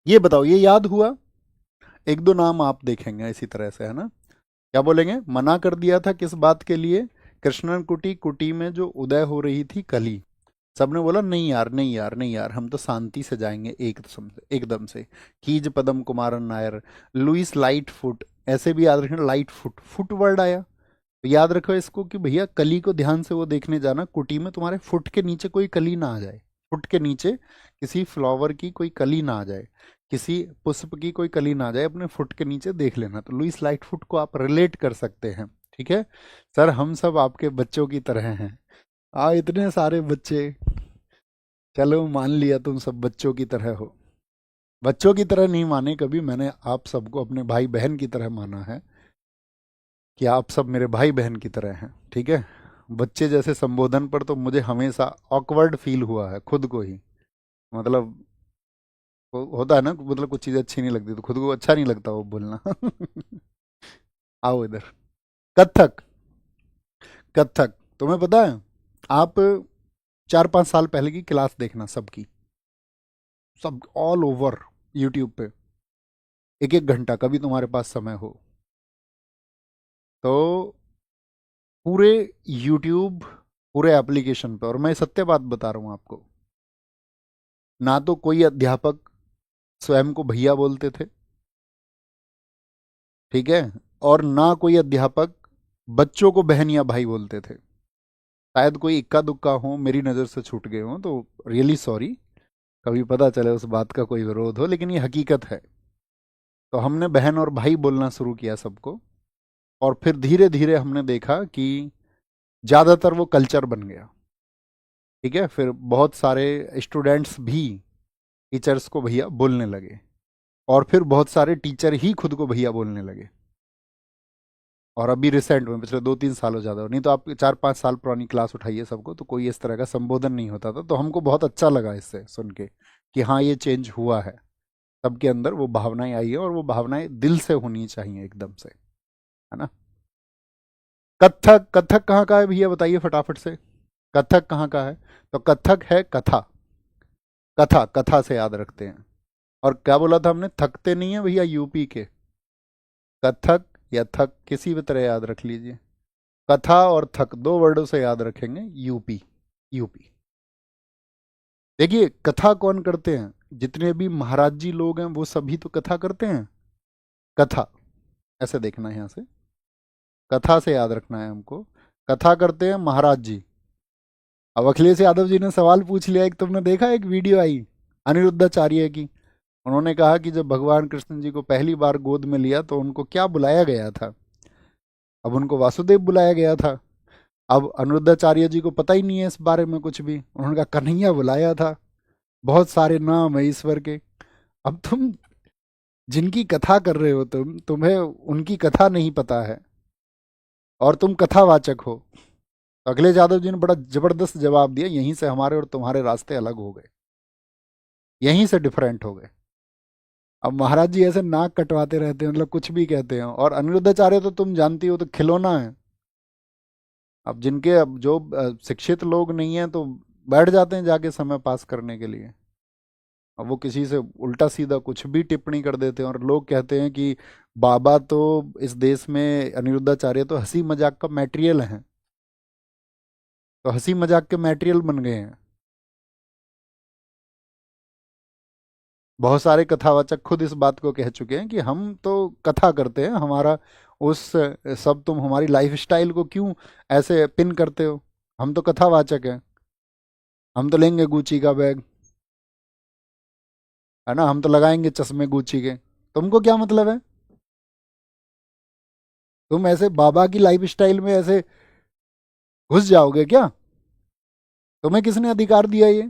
ये बताओ ये याद हुआ? एक दो नाम आप देखेंगे इसी तरह से, है ना? क्या बोलेंगे? मना कर दिया था किस बात के लिए? कृष्णन कुटी, कुटी में जो उदय हो रही थी कली। सबने बोला नहीं यार, नहीं यार, नहीं यार, हम तो शांति से जाएंगे, एकदम से, एकदम से। कीज Padam Kumaran Nair, Louise Lightfoot, ऐसे भी याद रखना, लाइट फुट, फुट वर्ड आया तो याद रखो इसको कि भैया कली को ध्यान से वो देखने जाना, कुटी में तुम्हारे फुट के नीचे कोई कली ना आ जाए, फुट के नीचे किसी फ्लावर की कोई कली ना आ जाए, किसी पुष्प की कोई कली ना आ जाए, अपने फुट के नीचे देख लेना। तो लुइस लाइट फुट को आप रिलेट कर सकते हैं, ठीक है। सर हम सब आपके बच्चों की तरह हैं। इतने सारे बच्चे, चलो मान लिया तुम सब बच्चों की तरह हो। बच्चों की तरह नहीं माने कभी, मैंने आप सबको अपने भाई बहन की तरह माना है कि आप सब मेरे भाई बहन की तरह हैं, ठीक है। बच्चे जैसे संबोधन पर तो मुझे हमेशा ऑकवर्ड फील हुआ है खुद को ही, मतलब होता है ना, मतलब कुछ चीज़ अच्छी नहीं लगती तो खुद को अच्छा नहीं लगता वो बोलना। आओ इधर, कथक। कथक तुम्हें पता है, आप 4-5 साल पहले की क्लास देखना सबकी, सब ऑल ओवर यूट्यूब पे, एक एक घंटा कभी तुम्हारे पास समय हो तो, पूरे यूट्यूब, पूरे एप्लीकेशन पे, और मैं सत्य बात बता रहा हूँ आपको, ना तो कोई अध्यापक स्वयं को भैया बोलते थे, ठीक है, और ना कोई अध्यापक बच्चों को बहन या भाई बोलते थे। शायद कोई इक्का दुक्का हो, मेरी नज़र से छूट गए हो तो रियली सॉरी, कभी पता चले उस बात का कोई विरोध हो, लेकिन ये हकीकत है। तो हमने बहन और भाई बोलना शुरू किया सबको, और फिर धीरे धीरे हमने देखा कि ज़्यादातर वो कल्चर बन गया, ठीक है। फिर बहुत सारे स्टूडेंट्स भी टीचर्स को भैया बोलने लगे, और फिर बहुत सारे टीचर ही खुद को भैया बोलने लगे। और अभी रिसेंट में पिछले 2-3 साल हो ज़्यादा, नहीं तो आप 4-5 साल पुरानी क्लास उठाइए सबको, तो कोई इस तरह का संबोधन नहीं होता था। तो हमको बहुत अच्छा लगा इससे सुन के कि हाँ ये चेंज हुआ है, सबके अंदर वो भावनाएं आई है, और वो भावनाएं दिल से होनी चाहिए एकदम से, है ना। कथक, कथक कहाँ का है भैया बताइए फटाफट से, कथक कहाँ का है? तो कथक है कथा, कथा, कथा से याद रखते हैं। और क्या बोला था हमने, थकते नहीं है भैया यूपी के, कथक या थक किसी भी तरह याद रख लीजिए, कथा और थक दो वर्डों से याद रखेंगे, यूपी, यूपी। देखिए कथा कौन करते हैं, जितने भी महाराज जी लोग हैं वो सभी तो कथा करते हैं, कथा, ऐसे देखना है यहाँ से, कथा से याद रखना है हमको, कथा करते हैं महाराज जी। अब अखिलेश यादव जी ने सवाल पूछ लिया, एक तुमने देखा एक वीडियो आई अनिरुद्धाचार्य की, उन्होंने कहा कि जब भगवान कृष्ण जी को पहली बार गोद में लिया तो उनको क्या बुलाया गया था? अब उनको वासुदेव बुलाया गया था। अब अनिरुद्धाचार्य जी को पता ही नहीं है इस बारे में कुछ भी, उन्होंने कहा कन्हैया बुलाया था, बहुत सारे नाम है ईश्वर के। अब तुम जिनकी कथा कर रहे हो, तुम्हें उनकी कथा नहीं पता है, और तुम कथावाचक हो। तो अखिलेश यादव जी ने बड़ा जबरदस्त जवाब दिया, यहीं से हमारे और तुम्हारे रास्ते अलग हो गए, यहीं से डिफरेंट हो गए। अब महाराज जी ऐसे नाक कटवाते रहते हैं, मतलब कुछ भी कहते हैं। और अनिरुद्धाचार्य तो तुम जानती हो, तो खिलौना है। अब जिनके, अब जो शिक्षित लोग नहीं हैं तो बैठ जाते हैं जाके समय पास करने के लिए। अब वो किसी से उल्टा सीधा कुछ भी टिप्पणी कर देते हैं, और लोग कहते हैं कि बाबा तो इस देश में, अनिरुद्धाचार्य तो हंसी मजाक का मटेरियल हैं, तो हंसी मजाक के मटेरियल बन गए हैं। बहुत सारे कथावाचक खुद इस बात को कह चुके हैं कि हम तो कथा करते हैं, हमारा उस सब, तुम हमारी लाइफ स्टाइल को क्यों ऐसे पिन करते हो, हम तो कथावाचक हैं, हम तो लेंगे गुची का बैग, है ना, हम तो लगाएंगे चश्मे गुची के, तुमको क्या मतलब है? तुम ऐसे बाबा की लाइफ स्टाइल में ऐसे घुस जाओगे क्या? तुम्हें किसने अधिकार दिया ये?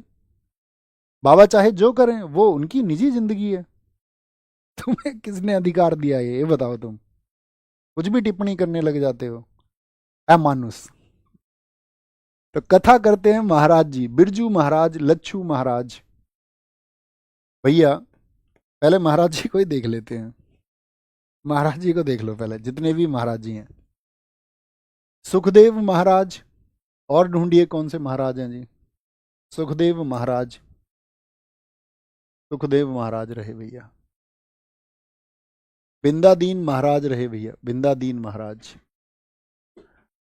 बाबा चाहे जो करें, वो उनकी निजी जिंदगी है। तुम्हें किसने अधिकार दिया ये बताओ। तुम कुछ भी टिप्पणी करने लग जाते हो, अमानुष। तो कथा करते हैं महाराज जी, बिरजू महाराज, लच्छू महाराज। भैया पहले महाराज जी को ही देख लेते हैं। महाराज जी को देख लो पहले, जितने भी महाराज जी हैं। सुखदेव महाराज, और ढूंढिए कौन से महाराज हैं जी। सुखदेव महाराज, सुखदेव महाराज रहे भैया। बिंदादीन महाराज रहे भैया, बिंदादीन महाराज।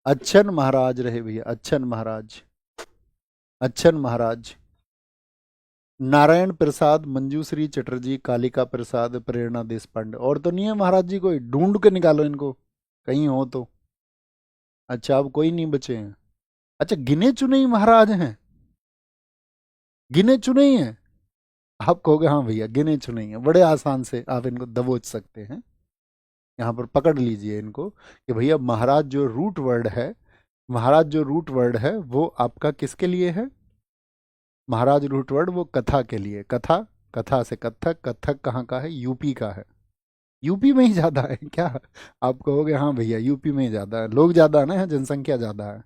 अच्छन महाराज रहे भैया, अच्छन महाराज, अच्छन महाराज। नारायण प्रसाद, मंजूश्री चटर्जी, कालिका प्रसाद, प्रेरणा देशपांडे। और तो नहीं है महाराज जी, कोई ढूंढ के निकालो इनको, कहीं हो तो। अच्छा, अब कोई नहीं बचे हैं। अच्छा, गिने चुने ही महाराज हैं, गिने चुने ही हैं। आप कहोगे हाँ भैया गिने चुने ही हैं, बड़े आसान से आप इनको दबोच सकते हैं। यहाँ पर पकड़ लीजिए इनको कि भैया महाराज जो रूट वर्ड है, महाराज जो रूट वर्ड है वो आपका किसके लिए है? महाराज रूट वर्ड वो कथा के लिए। कथा, कथा से कथक, कथक कहाँ का है? यूपी का है। यूपी में ही ज्यादा है क्या? आप कहोगे हाँ भैया यूपी में ही ज्यादा है, लोग ज्यादा है ना, यहाँ जनसंख्या ज्यादा है,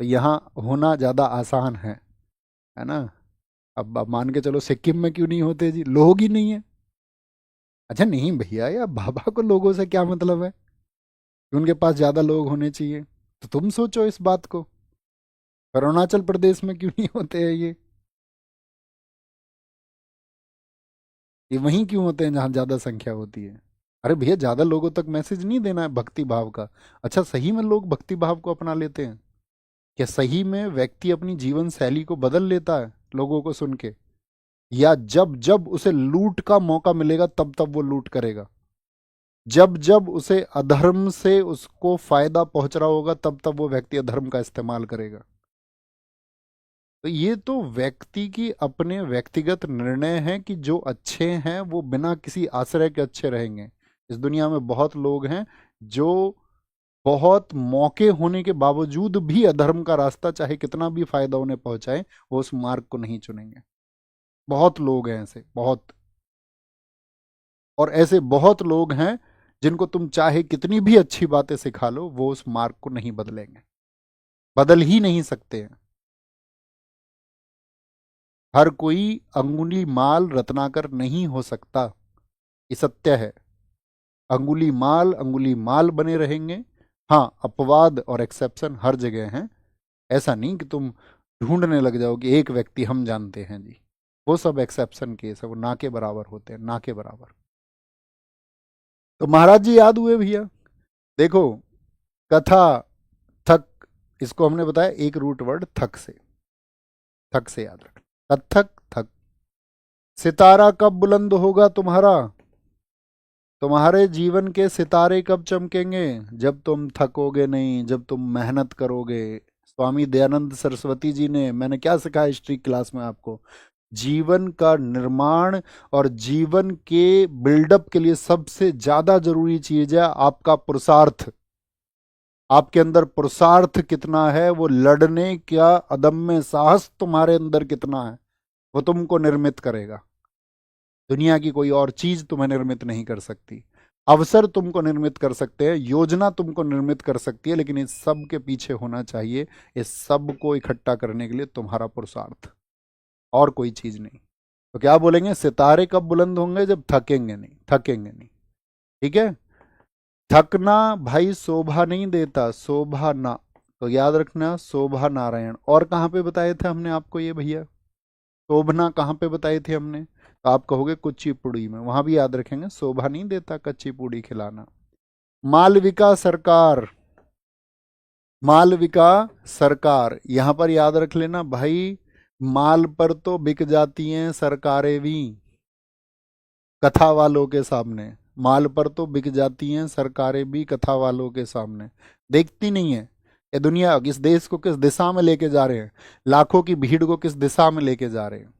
तो यहाँ होना ज्यादा आसान है ना। अब मान के चलो सिक्किम में क्यों नहीं होते जी, लोग ही नहीं है। अच्छा नहीं भैया, या बाबा को लोगों से क्या मतलब है कि उनके पास ज्यादा लोग होने चाहिए? तो तुम सोचो इस बात को, अरुणाचल प्रदेश में क्यों नहीं होते हैं ये वहीं क्यों होते हैं जहाँ ज्यादा संख्या होती है? अरे भैया ज्यादा लोगों तक मैसेज नहीं देना है भक्ति भाव का। अच्छा सही में लोग भक्ति भाव को अपना लेते हैं क्या? सही में व्यक्ति अपनी जीवन शैली को बदल लेता है लोगों को सुन के? या जब जब उसे लूट का मौका मिलेगा तब तब वो लूट करेगा? जब जब उसे अधर्म से उसको फायदा पहुंच रहा होगा तब तब वो व्यक्ति अधर्म का इस्तेमाल करेगा? तो ये तो व्यक्ति की अपने व्यक्तिगत निर्णय है कि जो अच्छे हैं वो बिना किसी आश्रय के अच्छे रहेंगे। इस दुनिया में बहुत लोग हैं जो बहुत मौके होने के बावजूद भी अधर्म का रास्ता, चाहे कितना भी फायदा उन्हें पहुंचाए, वो उस मार्ग को नहीं चुनेंगे। बहुत लोग हैं ऐसे, बहुत। और ऐसे बहुत लोग हैं जिनको तुम चाहे कितनी भी अच्छी बातें सिखा लो, वो उस मार्ग को नहीं बदलेंगे, बदल ही नहीं सकते हैं। हर कोई अंगुली माल रत्नाकर नहीं हो सकता, ये सत्य है। अंगुली माल बने रहेंगे। हाँ, अपवाद और एक्सेप्शन हर जगह हैं। ऐसा नहीं कि तुम ढूंढने लग जाओ कि एक व्यक्ति हम जानते हैं जी, वो सब एक्सेप्शन केस है, वो ना के बराबर होते हैं, ना के बराबर। तो महाराज जी याद हुए भैया। देखो, कथा, थक, इसको हमने बताया एक रूट वर्ड थक से, थक से याद रख। कथक, थक। सितारा कब बुलंद होगा तुम्हारा? तुम्हारे जीवन के सितारे कब चमकेंगे? जब तुम थकोगे नहीं, जब तुम मेहनत करोगे। स्वामी दयानंद सरस्वती जी ने, मैंने क्या सिखाया हिस्ट्री क्लास में आपको, जीवन का निर्माण और जीवन के बिल्डअप के लिए सबसे ज्यादा जरूरी चीज है आपका पुरुषार्थ। आपके अंदर पुरुषार्थ कितना है, वो लड़ने का अदम्य साहस तुम्हारे अंदर कितना है, वो तुमको निर्मित करेगा। दुनिया की कोई और चीज तुम्हें निर्मित नहीं कर सकती। अवसर तुमको निर्मित कर सकते हैं, योजना तुमको निर्मित कर सकती है, लेकिन इस सब के पीछे होना चाहिए, इस सब को इकट्ठा करने के लिए तुम्हारा पुरुषार्थ, और कोई चीज नहीं। तो क्या बोलेंगे, सितारे कब बुलंद होंगे, जब थकेंगे नहीं, थकेंगे नहीं। ठीक है, थकना भाई शोभा नहीं देता, शोभा ना, तो याद रखना शोभा नारायण। और कहाँ पे बताए थे हमने आपको ये भैया, शोभना कहाँ पे बताई थी हमने, तो आप कहोगे कुचिपुड़ी में, वहां भी याद रखेंगे, शोभा नहीं देता कच्ची पूड़ी खिलाना। मालविका सरकार, मालविका सरकार, यहां पर याद रख लेना भाई, माल पर तो बिक जाती हैं सरकारें भी, कथा वालों के सामने, माल पर तो बिक जाती हैं सरकारें भी कथा वालों के सामने। देखती नहीं है ये दुनिया किस देश को किस दिशा में लेके जा रहे हैं, लाखों की भीड़ को किस दिशा में लेके जा रहे हैं।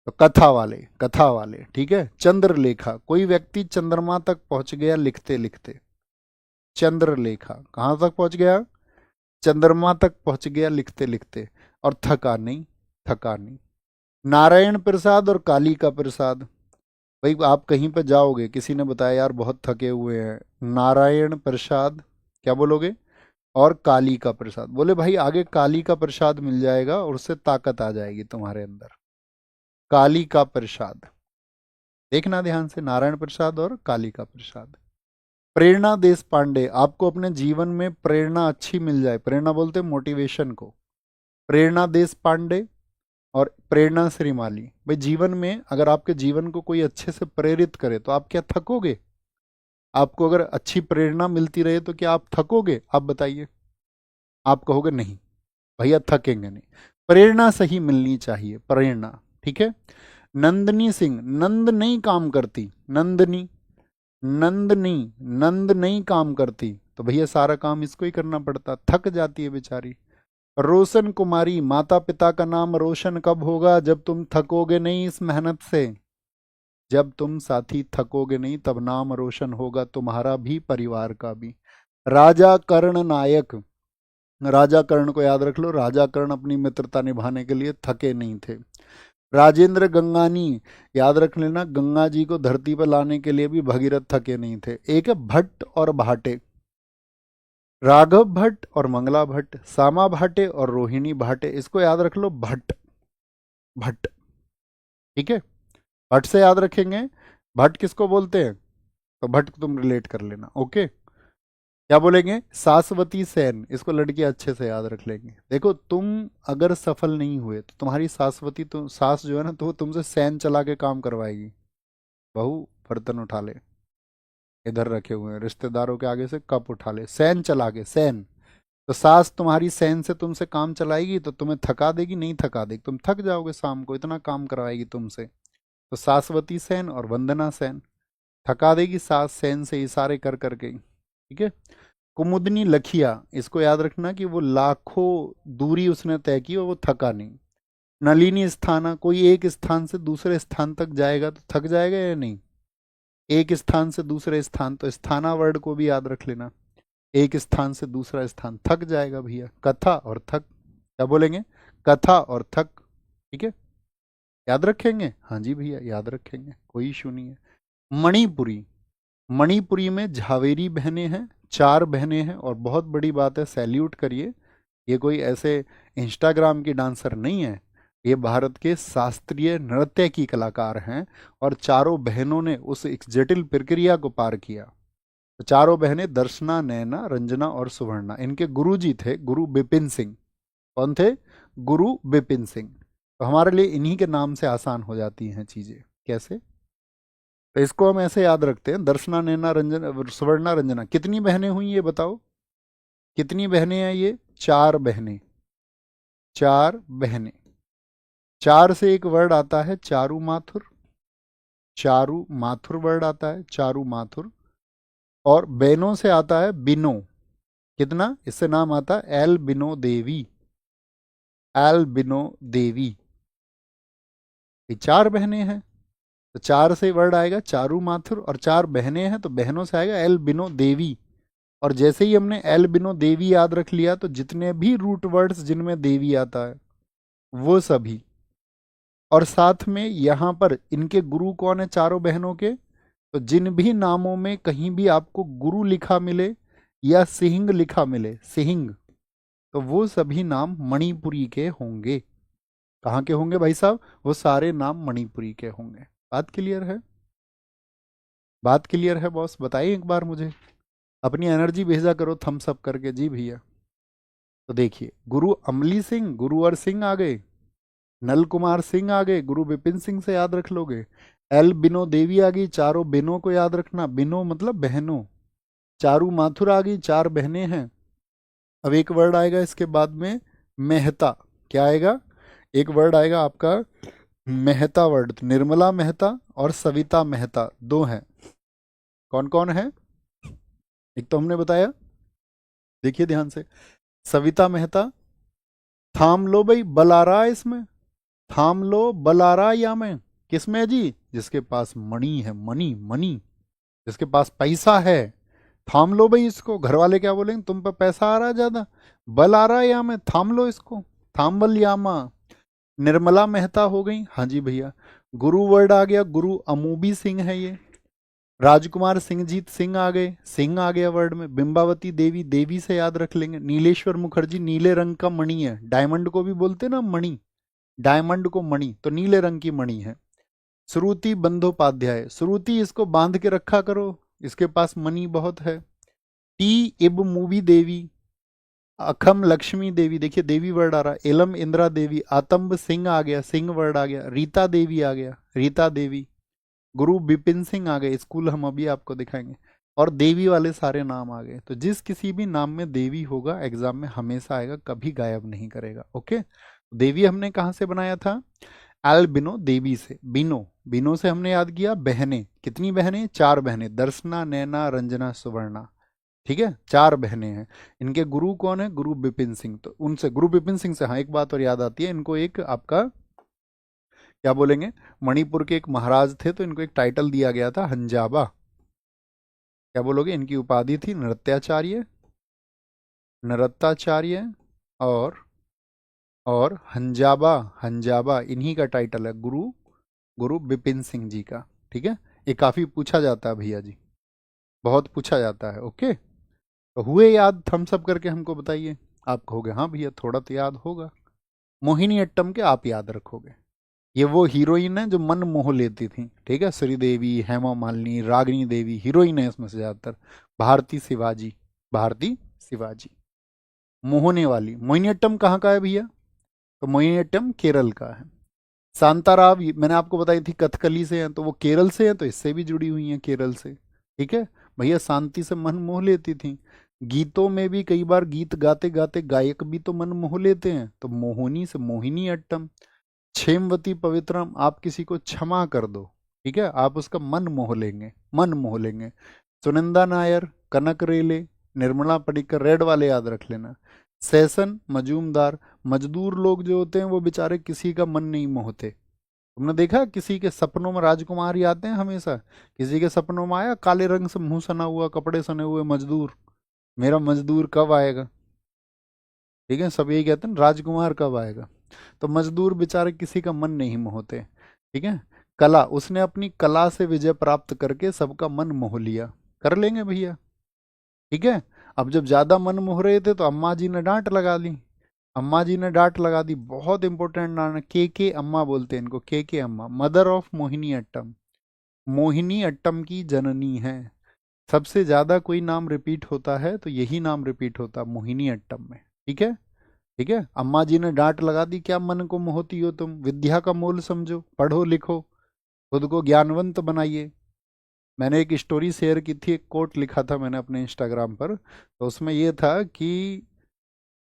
तो कथा वाले, कथा वाले, ठीक है। चंद्रलेखा, कोई व्यक्ति चंद्रमा तक पहुंच गया लिखते लिखते, चंद्रलेखा कहाँ तक पहुंच गया, चंद्रमा तक पहुंच गया लिखते लिखते, और थका नहीं, थका नहीं। नारायण प्रसाद और काली का प्रसाद, भाई आप कहीं पे जाओगे, किसी ने बताया यार बहुत थके हुए हैं, नारायण प्रसाद क्या बोलोगे, और काली का प्रसाद, बोले भाई आगे काली का प्रसाद मिल जाएगा और उससे ताकत आ जाएगी तुम्हारे अंदर। काली का प्रसाद, देखना ध्यान से, नारायण प्रसाद और काली का प्रसाद। प्रेरणा देश पांडे, आपको अपने जीवन में प्रेरणा अच्छी मिल जाए, प्रेरणा बोलते हैं मोटिवेशन को, प्रेरणा देश पांडे और प्रेरणा श्रीमाली। भाई जीवन में अगर आपके जीवन को कोई अच्छे से प्रेरित करे तो आप क्या थकोगे, आपको अगर अच्छी प्रेरणा मिलती रहे तो क्या आप थकोगे, आप बताइए। आप कहोगे नहीं भैया थकेंगे नहीं, प्रेरणा सही मिलनी चाहिए, प्रेरणा, ठीक है। नंदनी सिंह, नंद नहीं काम करती, नंदनी, नंदनी, नंद नहीं काम करती, तो भैया सारा काम इसको ही करना पड़ता, थक जाती है बेचारी। रोशन कुमारी, माता पिता का नाम रोशन कब होगा, जब तुम थकोगे नहीं इस मेहनत से, जब तुम साथी थकोगे नहीं तब नाम रोशन होगा तुम्हारा भी परिवार का भी। राजा कर्ण नायक, राजा कर्ण को याद रख लो, राजा कर्ण अपनी मित्रता निभाने के लिए थके नहीं थे। राजेंद्र गंगानी, याद रख लेना, गंगा जी को धरती पर लाने के लिए भी भगीरथ थके नहीं थे। एक है भट्ट और भाटे, राघव भट्ट और मंगला भट्ट, सामा भाटे और रोहिणी भाटे, इसको याद रख लो, भट्ट, भट्ट, ठीक है। भट्ट से याद रखेंगे, भट्ट किसको बोलते हैं, तो भट्ट को तुम रिलेट कर लेना, ओके। क्या बोलेंगे, सासवती सेन, इसको लड़की अच्छे से याद रख लेंगे। देखो तुम अगर सफल नहीं हुए तो तुम्हारी सासवती, तो सास जो है ना, तो वो तुमसे सैन चला के काम करवाएगी, बहू बर्तन उठा ले, इधर रखे हुए हैं, रिश्तेदारों के आगे से कप उठा ले, सैन चला के, सैन। तो सास तुम्हारी सैन से तुमसे काम चलाएगी तो तुम्हें थका देगी, नहीं थका देगी, तुम थक जाओगे शाम को, इतना काम करवाएगी तुमसे। तो सासवती सेन और वंदना सेन, थका देगी सास सेन से इशारे कर करके, ठीक है। कुमुदनी लखिया, इसको याद रखना कि वो लाखों दूरी उसने तय की और वो थका नहीं। नलिनी स्थाना, कोई एक स्थान से दूसरे स्थान तक जाएगा तो थक जाएगा या नहीं, एक स्थान से दूसरे स्थान, तो स्थाना वर्ड को भी याद रख लेना, एक स्थान से दूसरा स्थान, थक जाएगा भैया। कथा और थक, क्या बोलेंगे, कथा और थक, ठीक है, याद रखेंगे, हाँ जी भैया याद रखेंगे, कोई इशू नहीं है। मणिपुरी, मणिपुरी में झावेरी बहनें हैं, 4 बहनें हैं, और बहुत बड़ी बात है, सैल्यूट करिए, ये कोई ऐसे इंस्टाग्राम की डांसर नहीं है, ये भारत के शास्त्रीय नृत्य की कलाकार हैं, और चारों बहनों ने उस एक जटिल प्रक्रिया को पार किया। तो चारों बहनें दर्शना, नैना, रंजना और सुवर्णा, इनके गुरुजी थे गुरु बिपिन सिंह। कौन थे, गुरु बिपिन सिंह। तो हमारे लिए इन्हीं के नाम से आसान हो जाती हैं चीजें, कैसे, तो इसको हम ऐसे याद रखते हैं, दर्शना, नैना, रंजना, सुवर्णा, रंजना। कितनी बहनें हुई ये बताओ, कितनी बहनें हैं ये, 4 बहनें, 4 बहनें। 4 से एक वर्ड आता है चारू माथुर, चारू माथुर वर्ड आता है, चारू माथुर। और बहनों से आता है बिनो, कितना, इससे नाम आता है एल बिनो देवी, एल बिनो देवी। ये 4 बहनें हैं, तो 4 से वर्ड आएगा चारू माथुर, और 4 बहनें हैं तो बहनों से आएगा एल बिनो देवी। और जैसे ही हमने एल बिनो देवी याद रख लिया तो जितने भी रूट वर्ड्स जिनमें देवी आता है वो सभी। और साथ में यहां पर इनके गुरु कौन है चारों बहनों के, तो जिन भी नामों में कहीं भी आपको गुरु लिखा मिले या सिंह लिखा मिले, सिंह, तो वो सभी नाम मणिपुरी के होंगे। कहाँ के होंगे भाई साहब? वो सारे नाम मणिपुरी के होंगे। बात क्लियर है? बात क्लियर है बॉस? बताइए एक बार मुझे, अपनी एनर्जी भेजा करो थम्स अप करके। जी भैया। तो देखिए, गुरु अमली सिंह, गुरुवर सिंह आ गए, नल कुमार सिंह आ गए, गुरु विपिन सिंह से याद रख लोगे। एल बिनो देवी आ गई, चारों बिनो को याद रखना, बिनो मतलब बहनों। चारू माथुर आ गई, चार बहनें हैं। अब एक वर्ड आएगा इसके बाद में, मेहता। क्या आएगा? एक वर्ड आएगा आपका मेहता वर्ड। निर्मला मेहता और सविता मेहता दो हैं। कौन कौन है? एक तो हमने बताया, देखिए ध्यान से, सविता मेहता। थाम लो भाई, बल आ रहा है इसमें, थाम लो, बल आ रहा है या में? किसमें है जी? जिसके पास मणि है, मनी मनी, जिसके पास पैसा है, थाम लो भाई इसको। घर वाले क्या बोलेंगे? तुम पे पैसा आ रहा है ज्यादा, बल आ रहा है या में, थाम लो इसको। थाम बल यामा। निर्मला मेहता हो गई, हाँ जी भैया। गुरु वर्ड आ गया, गुरु अमूबी सिंह है ये। राजकुमार सिंहजीत सिंह आ गए, सिंह आ गया वर्ड में। बिंबावती देवी, देवी से याद रख लेंगे। नीलेश्वर मुखर्जी, नीले रंग का मणि है, डायमंड को भी बोलते ना मणि, डायमंड को मणि, तो नीले रंग की मणि है। श्रुति बंदोपाध्याय, श्रुति इसको बांध के रखा करो, इसके पास मनी बहुत है। टी इब मूवी देवी, अखम लक्ष्मी देवी, देखिए देवी वर्ड आ रहा है। एलम इंदिरा देवी, आतंब सिंह आ गया, सिंह वर्ड आ गया। रीता देवी आ गया, रीता देवी। गुरु बिपिन सिंह आ गए, स्कूल हम अभी आपको दिखाएंगे। और देवी वाले सारे नाम आ गए। तो जिस किसी भी नाम में देवी होगा एग्जाम में हमेशा आएगा, कभी गायब नहीं करेगा। ओके, देवी हमने कहाँ से बनाया था? एल्बिनो देवी से। बिनो, बिनो से हमने याद किया बहनें। कितनी बहनें? चार बहनें, दर्शना, नैना, रंजना, सुवर्णा। ठीक है, चार बहनें हैं। इनके गुरु कौन है? गुरु बिपिन सिंह। तो उनसे, गुरु बिपिन सिंह से, हाँ एक बात और याद आती है, इनको एक आपका क्या बोलेंगे, मणिपुर के एक महाराज थे तो इनको एक टाइटल दिया गया था, हंजाबा। क्या बोलोगे? इनकी उपाधि थी नृत्याचार्य, नृत्याचार्य और हंजाबा। हंजाबा इन्हीं का टाइटल है, गुरु गुरु बिपिन सिंह जी का। ठीक है, ये काफी पूछा जाता है भैया जी, बहुत पूछा जाता है। ओके, तो हुए याद? थम्स अप करके हमको बताइए। आप कहोगे हाँ भैया थोड़ा तो याद होगा। मोहिनी अट्टम के आप याद रखोगे। ये वो हीरोइन है जो मन मोह लेती थी। ठीक है, श्रीदेवी, हेमा मालिनी, रागिनी देवी हीरोइन है इसमें से ज्यादातर। भारती शिवाजी, भारती शिवाजी, मोहने वाली। मोहिनीअट्टम कहाँ का है भैया? तो मोहिनीअट्टम केरल का है। शांताराव मैंने आपको बताई थी कथकली से हैं, तो वो केरल से हैं, तो इससे भी जुड़ी हुई हैं केरल से। ठीक है भैया, शांति से मन मोह लेती थी। गीतों में भी कई बार गीत गाते गाते गायक भी तो मन मोह लेते हैं, तो मोहिनी से मोहिनी अट्टम। क्षेमवती पवित्रम, आप किसी को क्षमा कर दो, ठीक है, आप उसका मन मोह लेंगे, मन मोह लेंगे। सुनंदा नायर, कनक रेले, निर्मला पडिक्कर, रेड वाले याद रख लेना। सेशन मजूमदार, मजदूर लोग जो होते हैं वो बेचारे किसी का मन नहीं मोहते। तुमने देखा किसी के सपनों में राजकुमार ही आते हैं हमेशा? किसी के सपनों में आया काले रंग से मुंह सना हुआ, कपड़े सने हुए मजदूर, मेरा मजदूर कब आएगा? ठीक है, सब यही कहते हैं राजकुमार कब आएगा। तो मजदूर बेचारे किसी का मन नहीं मोहते। ठीक है, कला, उसने अपनी कला से विजय प्राप्त करके सबका मन मोह लिया। कर लेंगे भैया। ठीक है, अब जब ज्यादा मन मोह रहे थे तो अम्मा जी ने डांट लगा दी। अम्मा जी ने डांट लगा दी, बहुत इंपॉर्टेंट नाम है, के अम्मा बोलते हैं इनको, के अम्मा, मदर ऑफ मोहिनी अट्टम। मोहिनी अट्टम की जननी है। सबसे ज्यादा कोई नाम रिपीट होता है तो यही नाम रिपीट होता है मोहिनी अट्टम में। ठीक है, ठीक है, अम्मा जी ने डांट लगा दी, क्या मन को मोहती हो तुम, विद्या का मोल समझो, पढ़ो लिखो, खुद को ज्ञानवंत बनाइए। मैंने एक स्टोरी शेयर की थी, एक कोट लिखा था मैंने अपने इंस्टाग्राम पर, तो उसमें यह था कि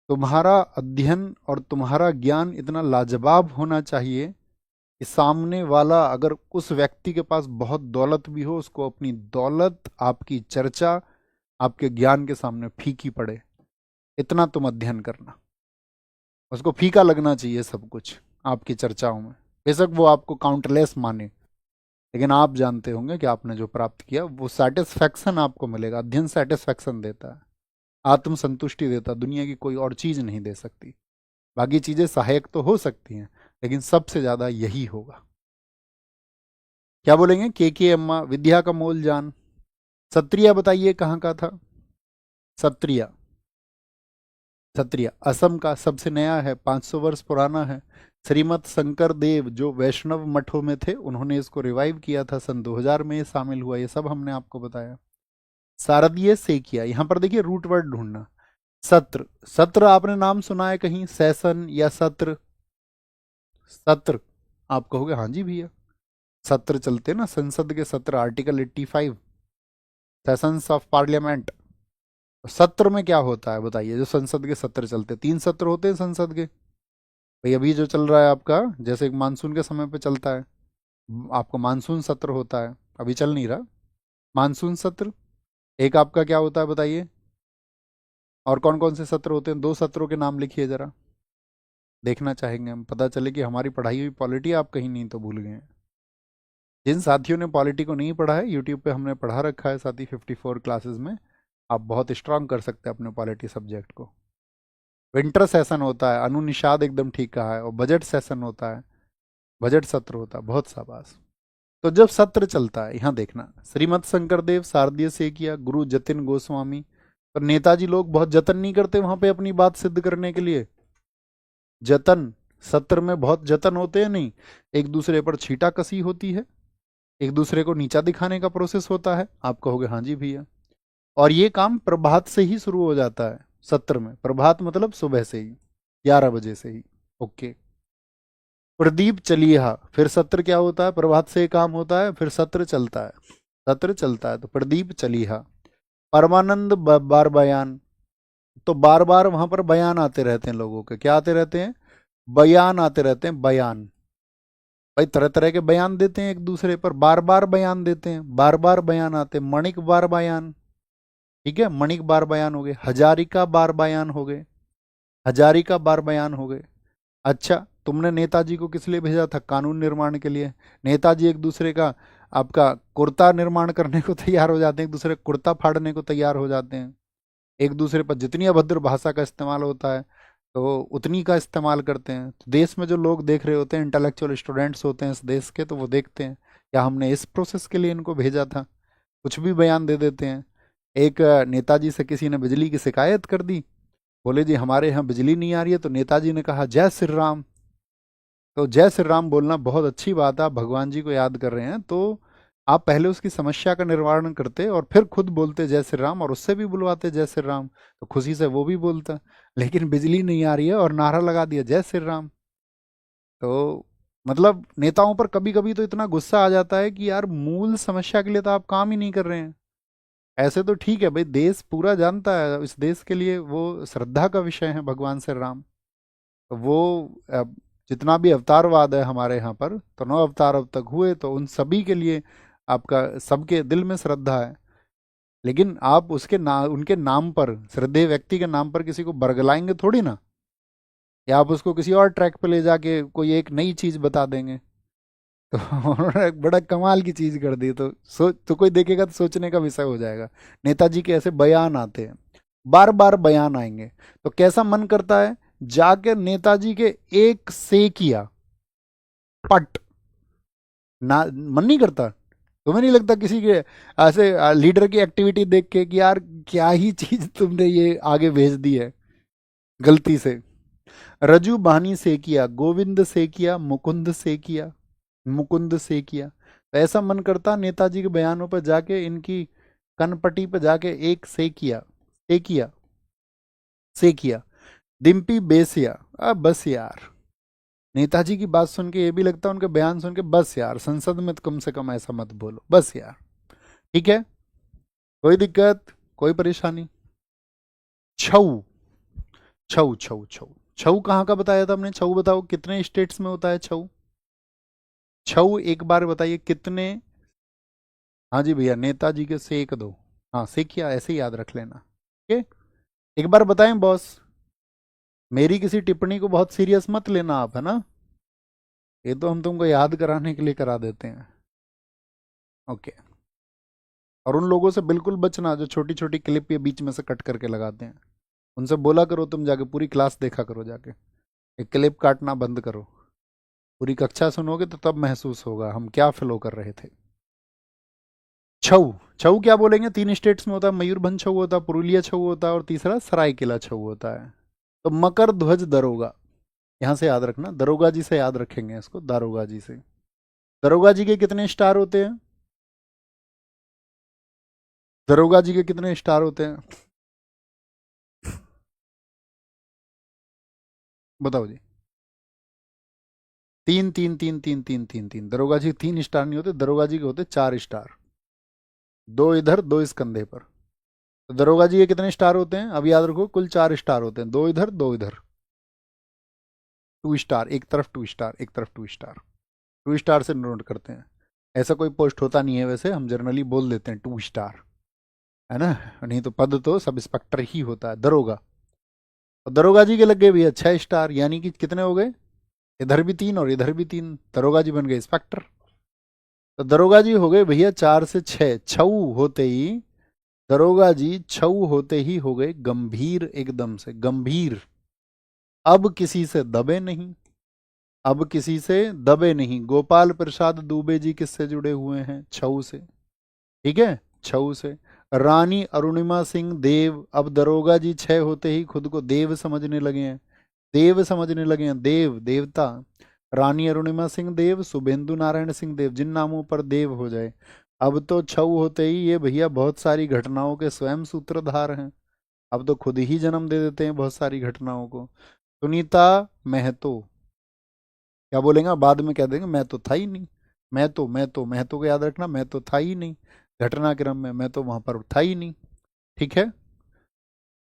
तुम्हारा अध्ययन और तुम्हारा ज्ञान इतना लाजवाब होना चाहिए कि सामने वाला अगर उस व्यक्ति के पास बहुत दौलत भी हो, उसको अपनी दौलत, आपकी चर्चा, आपके ज्ञान के सामने फीकी पड़े। इतना तुम अध्ययन करना, उसको फीका लगना चाहिए सब कुछ आपकी चर्चाओं में। बेशक वो आपको काउंटलेस माने, लेकिन आप जानते होंगे कि आपने जो प्राप्त किया वो सेटिस्फैक्शन आपको मिलेगा। अध्ययन सेटिस्फैक्शन देता है, आत्म संतुष्टि देता है, दुनिया की कोई और चीज नहीं दे सकती। बाकी चीजें सहायक तो हो सकती हैं, लेकिन सबसे ज्यादा यही होगा। क्या बोलेंगे? के अम्मा, विद्या का मोल जान। सत्रिया बताइए कहाँ का था? सत्रिया, सत्रिया असम का, सबसे नया है, 500 वर्ष पुराना है। श्रीमद शंकर देव जो वैष्णव मठों में थे, उन्होंने इसको रिवाइव किया था, सन 2000 में ये शामिल हुआ, ये सब हमने आपको बताया। शारदीय सेकिया, यहाँ पर देखिए रूट वर्ड ढूंढना। सत्र, सत्र आपने नाम सुना है कहीं? सेशन या सत्र? सत्र, आप कहोगे हाँ जी भैया, सत्र चलते ना, संसद के सत्र, आर्टिकल 85, सेशंस ऑफ पार्लियामेंट। सत्र में क्या होता है बताइए? जो संसद के सत्र चलते, 3 सत्र होते हैं संसद के। भाई अभी जो चल रहा है आपका, जैसे एक मानसून के समय पे चलता है, आपका मानसून सत्र होता है, अभी चल नहीं रहा मानसून सत्र। एक आपका क्या होता है बताइए? और कौन कौन से सत्र होते हैं? 2 सत्रों के नाम लिखिए जरा, देखना चाहेंगे हम, पता चले कि हमारी पढ़ाई हुई पॉलिटी आप कहीं नहीं तो भूल गए हैं। जिन साथियों ने पॉलिटी को नहीं पढ़ा है, यूट्यूब पे हमने पढ़ा रखा है साथी 54 क्लासेस में, आप बहुत स्ट्रांग कर सकते हैं अपने पॉलिटी सब्जेक्ट को। विंटर सेशन होता है, अनुनिषाद एकदम ठीक कहा है, और बजट सेशन होता है, बजट सत्र होता है, बहुत शाबाश। तो जब सत्र चलता है, यहाँ देखना, श्रीमद शंकरदेव, शारदीय सेकिया, गुरु जतिन गोस्वामी। पर नेताजी लोग बहुत जतन नहीं करते वहां पे अपनी बात सिद्ध करने के लिए? जतन, सत्र में बहुत जतन होते हैं नहीं, एक दूसरे पर छीटा कसी होती है, एक दूसरे को नीचा दिखाने का प्रोसेस होता है। आप कहोगे हाँ जी भैया, और ये काम प्रभात से ही शुरू हो जाता है सत्र में। प्रभात मतलब सुबह से ही, 11 बजे से ही। ओके, प्रदीप चलिहा, फिर सत्र क्या होता है? प्रभात से काम होता है, फिर सत्र चलता है, सत्र चलता है तो प्रदीप चलिहा। परमानंद बार बयान, तो बार बार वहां पर बयान आते रहते हैं लोगों के, क्या आते रहते हैं? बयान आते रहते हैं, बयान। भाई तरह तरह के बयान देते हैं एक दूसरे पर, बार बार बयान देते हैं, बार बार बयान आते हैं। मणिक बार बयान, ठीक है, मणिक बार बयान हो गए। हजारिका बार बयान हो गए, हजारिका बार बयान हो गए। अच्छा, तुमने नेताजी को किस लिए भेजा था? कानून निर्माण के लिए। नेताजी एक दूसरे का, आपका कुर्ता निर्माण करने को तैयार हो जाते हैं, एक दूसरे का कुर्ता फाड़ने को तैयार हो जाते हैं, एक दूसरे पर जितनी अभद्र भाषा का इस्तेमाल होता है तो उतनी का इस्तेमाल करते हैं। तो देश में जो लोग देख रहे होते हैं, इंटेलेक्चुअल स्टूडेंट्स होते हैं इस देश के, तो वो देखते हैं क्या हमने इस प्रोसेस के लिए इनको भेजा था, कुछ भी बयान दे देते हैं। एक नेताजी से किसी ने बिजली की शिकायत कर दी, बोले जी हमारे यहाँ बिजली नहीं आ रही है, तो नेताजी ने कहा जय श्री राम। तो जय श्री राम बोलना बहुत अच्छी बात है, आप भगवान जी को याद कर रहे हैं, तो आप पहले उसकी समस्या का निवारण करते और फिर खुद बोलते जय श्री राम, और उससे भी बुलवाते जय श्री राम, तो खुशी से वो भी बोलता। लेकिन बिजली नहीं आ रही है और नारा लगा दिया जय श्री राम। तो मतलब नेताओं पर कभी कभी तो इतना गुस्सा आ जाता है कि यार मूल समस्या के लिए तो आप काम ही नहीं कर रहे हैं। ऐसे तो ठीक है भाई, देश पूरा जानता है, इस देश के लिए वो श्रद्धा का विषय है भगवान श्री राम। तो वो जितना भी अवतारवाद है हमारे यहाँ पर, तो 9 अवतार अब तक हुए, तो उन सभी के लिए आपका सबके दिल में श्रद्धा है। लेकिन आप उसके उनके नाम पर, श्रद्धेय व्यक्ति के नाम पर किसी को बरगलाएंगे थोड़ी ना, या आप उसको किसी और ट्रैक पे ले जाके कोई एक नई चीज बता देंगे। तो उन्होंने एक बड़ा कमाल की चीज कर दी, तो तो कोई देखेगा तो सोचने का विषय हो जाएगा। नेताजी के ऐसे बयान आते हैं, बार बार बयान आएंगे, तो कैसा मन करता है जाके नेताजी के एक से किया पट ना, मन नहीं करता? तुम्हें नहीं लगता किसी के ऐसे लीडर की एक्टिविटी देख के कि यार क्या ही चीज तुमने ये आगे भेज दी है गलती से? रजू बहानी से किया, गोविंद से किया, मुकुंद से किया, मुकुंद से किया। तो ऐसा मन करता नेताजी के बयानों पर जाके, इनकी कनपटी पर जाके एक से किया, से किया, से किया। डिम्पी बेसिया, अब बस यार, नेताजी की बात सुन के ये भी लगता है, उनके बयान सुन के बस यार, संसद में तो कम से कम ऐसा मत बोलो, बस यार। ठीक है, कोई दिक्कत, कोई परेशानी? छऊ, छऊ छऊ छऊ, छऊ कहाँ का बताया था हमने? छऊ बताओ कितने स्टेट्स में होता है छऊ? छऊ एक बार बताइए कितने? हाँ जी भैया, नेताजी के सेक दो, हाँ सेकिया, ऐसे ही याद रख लेना। ठीक है, एक बार बताएं बॉस, मेरी किसी टिप्पणी को बहुत सीरियस मत लेना आप, है ना? ये तो हम तुमको याद कराने के लिए करा देते हैं। ओके, और उन लोगों से बिल्कुल बचना जो छोटी छोटी क्लिप ये बीच में से कट करके लगाते हैं, उनसे बोला करो तुम जाके पूरी क्लास देखा करो जाके, एक क्लिप काटना बंद करो। पूरी कक्षा सुनोगे तो तब महसूस होगा हम क्या फ्लो कर रहे थे। छऊ, छऊ क्या बोलेंगे, 3 स्टेट्स में होता है, मयूरभंज छऊ होता है, पुरुलिया छऊ होता है और तीसरा सरायकेला छऊ होता है। तो मकर ध्वज दरोगा, यहां से याद रखना, दरोगा जी से याद रखेंगे इसको, दारोगा जी से। दरोगा जी के कितने स्टार होते हैं, दरोगा जी के कितने स्टार होते हैं, बताओ जी। तीन तीन तीन तीन तीन तीन तीन, दरोगा जी 3 स्टार नहीं होते, दरोगा जी के होते 4 स्टार, 2 इधर 2 इस कंधे पर। तो दरोगा जी के कितने स्टार होते हैं, अब याद रखो, कुल 4 स्टार होते हैं, 2 इधर 2 इधर, 2 स्टार, एक तरफ 2 स्टार, एक तरफ 2 स्टार, 2 स्टार से नोट करते हैं। ऐसा कोई पोस्ट होता नहीं है वैसे, हम जनरली बोल देते हैं 2 स्टार, है ना, नहीं तो पद तो सब इंस्पेक्टर ही होता है, दरोगा। और दरोगा जी के लग गए भैया 6 स्टार, यानी कि कितने हो गए, इधर भी 3 और इधर भी 3, दरोगा जी बन गए इंस्पेक्टर। तो दरोगा जी हो गए भैया 4 से 6, छऊ होते ही, दरोगा जी छऊ होते ही हो गए गंभीर, एकदम से गंभीर। अब किसी से दबे नहीं, अब किसी से दबे नहीं। गोपाल प्रसाद दुबे जी किससे जुड़े हुए हैं, छऊ से, ठीक है, छऊ से। रानी अरुणिमा सिंह देव, अब दरोगा जी 6 होते ही खुद को देव समझने लगे हैं, देव समझने लगे हैं, देव देवता। रानी अरुणिमा सिंह देव, शुभेंदु नारायण सिंह देव, जिन नामों पर देव हो जाए। अब तो छऊ होते ही ये भैया बहुत सारी घटनाओं के स्वयं सूत्रधार हैं, अब तो खुद ही जन्म दे देते हैं बहुत सारी घटनाओं को। सुनीता महतो, क्या बोलेंगे बाद में कह देंगे मैं तो था ही नहीं, मैं तो को याद रखना, मैं तो था ही नहीं, घटनाक्रम में मैं तो वहां पर था ही नहीं, ठीक है।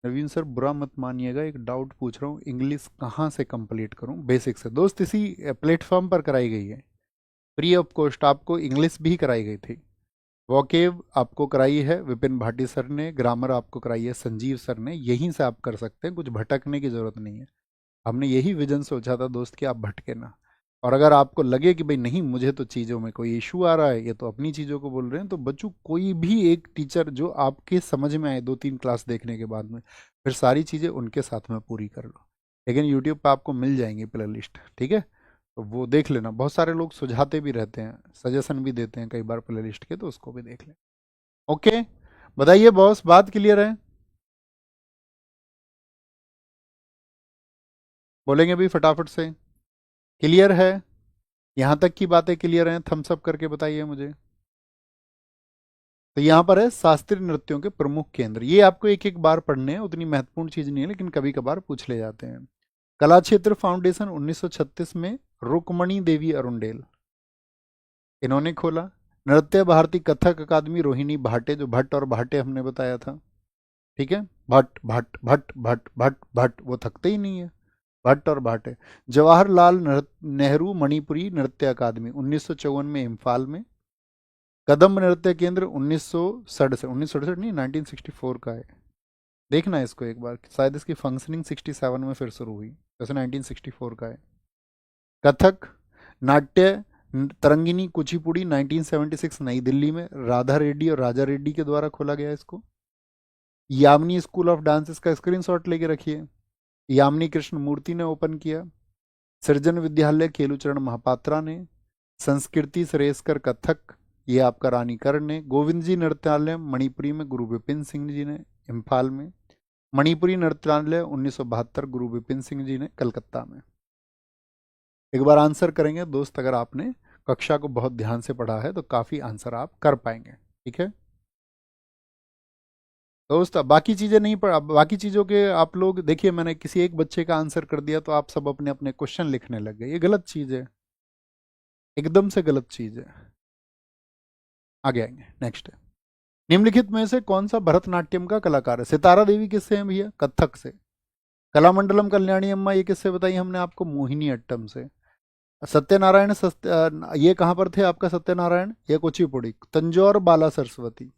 नवीन सर बुरा मत मानिएगा, एक डाउट पूछ रहा हूँ, इंग्लिश कहाँ से कंप्लीट करूँ, बेसिक से दोस्त, इसी प्लेटफॉर्म पर कराई गई है, फ्री ऑफ कॉस्ट, आपको इंग्लिश भी कराई गई थी। वॉकेब आपको कराई है विपिन भाटी सर ने, ग्रामर आपको कराई है संजीव सर ने, यहीं से आप कर सकते हैं, कुछ भटकने की जरूरत नहीं है। हमने यही विजन सोचा था दोस्त कि आप भटके ना। और अगर आपको लगे कि भाई नहीं मुझे तो चीज़ों में कोई इशू आ रहा है, ये तो अपनी चीज़ों को बोल रहे हैं, तो बच्चों कोई भी एक टीचर जो आपके समझ में आए 2-3 क्लास देखने के बाद में, फिर सारी चीज़ें उनके साथ में पूरी कर लो। लेकिन यूट्यूब पे आपको मिल जाएंगी प्ले लिस्ट, ठीक है, तो वो देख लेना, बहुत सारे लोग सुझाते भी रहते हैं, सजेशन भी देते हैं कई बार प्ले लिस्ट के, तो उसको भी देख लें। ओके, बताइए बॉस, बात क्लियर है, बोलेंगे भी फटाफट से, क्लियर है, यहाँ तक की बातें क्लियर हैं, थम्स अप करके बताइए मुझे। तो यहाँ पर है शास्त्रीय नृत्यों के प्रमुख केंद्र, ये आपको एक एक बार पढ़ने हैं, उतनी महत्वपूर्ण चीज नहीं है, लेकिन कभी कभार पूछ ले जाते हैं। कला क्षेत्र फाउंडेशन 1936 में रुक्मणी देवी अरुंडेल, इन्होंने खोला। नृत्य भारती कथक अकादमी रोहिणी भाटे, जो भट्ट और भाटे हमने बताया था, ठीक है, भट्ट भट्ट भट्ट भट्ट भट्ट भट्ट, वो थकते ही नहीं है, भट्ट और भाटे। जवाहरलाल नेहरू मणिपुरी नृत्य अकादमी 1954 में इम्फाल में। कदम नृत्य केंद्र 1967, 1967 नहीं 1964 का है, देखना है इसको एक बार, शायद इसकी फंक्शनिंग 67 में फिर शुरू हुई, वैसे 1964 का है। कथक नाट्य तरंगिनी कुचिपुड़ी 1976 नई दिल्ली में, राधा रेड्डी और राजा रेड्डी के द्वारा खोला गया इसको। यामिनी स्कूल ऑफ डांस, इसका स्क्रीनशॉट लेके रखिए, यामिनी कृष्ण मूर्ति ने ओपन किया। सृजन विद्यालय केलुचरण महापात्रा ने। संस्कृति श्रेयस्कर कथक, ये आपका रानीकरण ने। गोविंद जी नृत्यालय मणिपुरी में गुरु विपिन सिंह जी ने, इम्फाल में। मणिपुरी नृत्यालय 1972 गुरु विपिन सिंह जी ने, कलकत्ता में। एक बार आंसर करेंगे दोस्त, अगर आपने कक्षा को बहुत ध्यान से पढ़ा है तो काफी आंसर आप कर पाएंगे, ठीक है दोस्त। अब बाकी चीजें नहीं पढ़, अब बाकी चीजों के आप लोग देखिए, मैंने किसी एक बच्चे का आंसर कर दिया तो आप सब अपने अपने क्वेश्चन लिखने लग गए, ये गलत चीज है, एकदम से गलत चीज है। आगे आएंगे, नेक्स्ट है, निम्नलिखित में से कौन सा भरतनाट्यम का कलाकार है। सितारा देवी किससे हैं भैया, कथक से। कलामंडलम कल्याणी अम्मा, ये किससे बताई हमने आपको, मोहिनी अट्टम से। सत्यनारायण ये कहाँ पर थे आपका सत्यनारायण, ये कुचिपुड़ी। तंजौर बाला सरस्वती।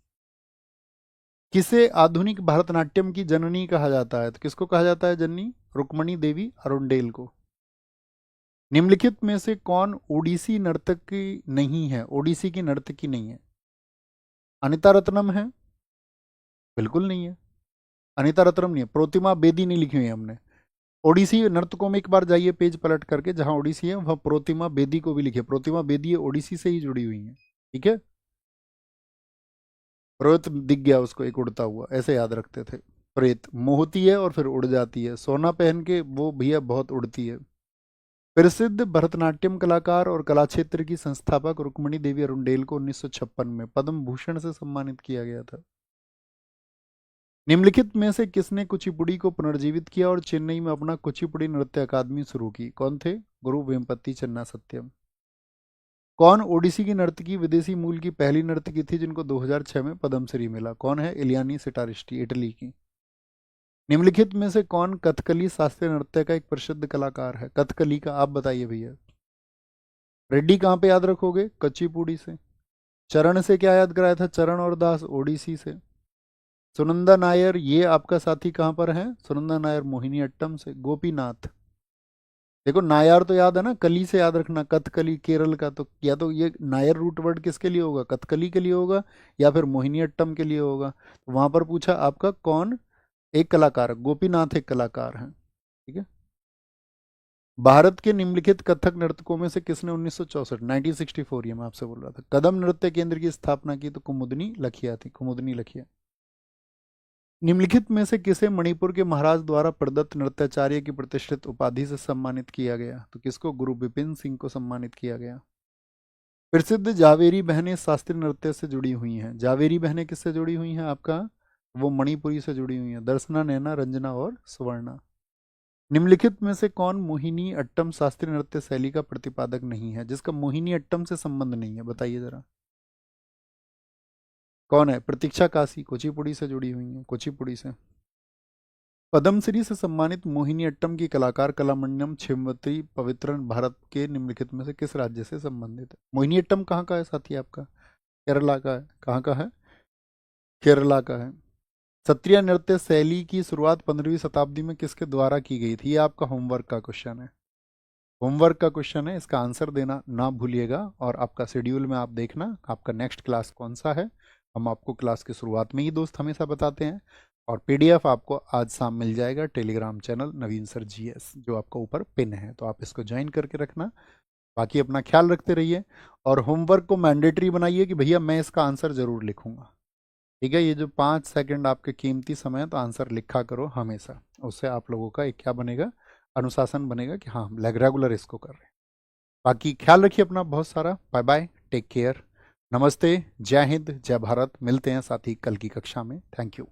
किसे आधुनिक भरतनाट्यम की जननी कहा जाता है, तो किसको कहा जाता है जननी, रुक्मणी देवी अरुंडेल को। निम्नलिखित में से कौन ओडिसी नर्तकी नहीं है, ओडिसी की नर्तकी नहीं है। अनिता रत्नम है, बिल्कुल नहीं है, अनिता रत्नम नहीं है। प्रोतिमा बेदी नहीं लिखी हुई है हमने। ओडिसी नर्तकों में एक बार जाइए पेज पलट करके, जहां ओडिसी है वहां प्रोतिमा बेदी को भी लिखिए, प्रोतिमा बेदी ये ओडिसी से ही जुड़ी हुई है, ठीक है। प्रेत दिख गया उसको एक उड़ता हुआ, ऐसे याद रखते थे। प्रेत मोहती है और फिर उड़ जाती है, सोना पहन के वो भैया बहुत उड़ती है। प्रसिद्ध भरतनाट्यम कलाकार और कला क्षेत्र की संस्थापक रुक्मणी देवी अरुंडेल को 1956 में पद्म भूषण से सम्मानित किया गया था। निम्नलिखित में से किसने कुचिपुड़ी को पुनर्जीवित किया और चेन्नई में अपना कुचिपुड़ी नृत्य अकादमी शुरू की? कौन थे? गुरु वेम्पति चन्ना सत्यम। कौन ओडिसी की नर्तकी विदेशी मूल की पहली नर्तकी थी जिनको 2006 में पद्मश्री मिला? कौन है? इलियानी सिटारिस्टी, इटली की। निम्नलिखित में से कौन कथकली शास्त्रीय नृत्य का एक प्रसिद्ध कलाकार है? कथकली का आप बताइए भैया। रेड्डी कहाँ पे याद रखोगे? कुचिपुड़ी से। चरण से क्या याद कराया था? चरण और दास ओडिसी से। सुनंदा नायर ये आपका साथी कहाँ पर है? सुनंदा नायर मोहिनी अट्टम से। गोपीनाथ, देखो नायर तो याद है ना, कली से याद रखना, कथकली केरल का, तो या तो ये नायर रूट वर्ड किसके लिए होगा? कथकली के लिए होगा या फिर मोहिनी अट्टम के लिए होगा। तो वहां पर पूछा आपका कौन एक कलाकार है? गोपीनाथ एक कलाकार है, ठीक है। भारत के निम्नलिखित कथक नर्तकों में से किसने 1964 1964 ये मैं आपसे बोल रहा था कदम नृत्य केंद्र की स्थापना की? तो कुमुदनी लखिया थी, कुमुदनी लखिया। निम्नलिखित में से किसे मणिपुर के महाराज द्वारा प्रदत्त नृत्याचार्य की प्रतिष्ठित उपाधि से सम्मानित किया गया? तो किसको? गुरु विपिन सिंह को सम्मानित किया गया। प्रसिद्ध जावेरी बहनें शास्त्रीय नृत्य से जुड़ी हुई हैं। जावेरी बहनें किससे जुड़ी हुई हैं आपका? वो मणिपुरी से जुड़ी हुई हैं, दर्शना, नैना, रंजना और सुवर्णा। निम्नलिखित में से कौन मोहिनी अट्टम शास्त्रीय नृत्य शैली का प्रतिपादक नहीं है, जिसका मोहिनी अट्टम से संबंध नहीं है? बताइए जरा कौन है? प्रतीक्षा काशी, कुचिपुड़ी से जुड़ी हुई है, कुचिपुड़ी से। पद्मश्री से सम्मानित मोहिनी अट्टम की कलाकार कलामंडलम छिमवती पवित्रन भारत के निम्नलिखित में से किस राज्य से संबंधित है? मोहिनी अट्टम कहाँ का है साथी आपका? केरला का है। कहाँ का है? केरला का है। सत्रिया नृत्य शैली की शुरुआत 15वीं शताब्दी में किसके द्वारा की गई थी? ये आपका होमवर्क का क्वेश्चन है, होमवर्क का क्वेश्चन है, इसका आंसर देना ना भूलिएगा। और आपका शेड्यूल में आप देखना आपका नेक्स्ट क्लास कौन सा है। हम आपको क्लास की शुरुआत में ही दोस्त हमेशा बताते हैं। और पीडीएफ आपको आज शाम मिल जाएगा टेलीग्राम चैनल नवीन सर जीएस, जो आपका ऊपर पिन है, तो आप इसको ज्वाइन करके रखना। बाकी अपना ख्याल रखते रहिए और होमवर्क को मैंडेटरी बनाइए कि भैया मैं इसका आंसर जरूर लिखूंगा, ठीक है। ये जो 5 सेकंड आपके कीमती समय है, तो आंसर लिखा करो हमेशा। उससे आप लोगों का एक क्या बनेगा? अनुशासन बनेगा कि हाँ हम रेगुलर इसको कर रहे हैं। बाकी ख्याल रखिए अपना बहुत सारा। बाय बाय, टेक केयर, नमस्ते, जय हिंद, जय भारत। मिलते हैं साथी कल की कक्षा में। Thank you.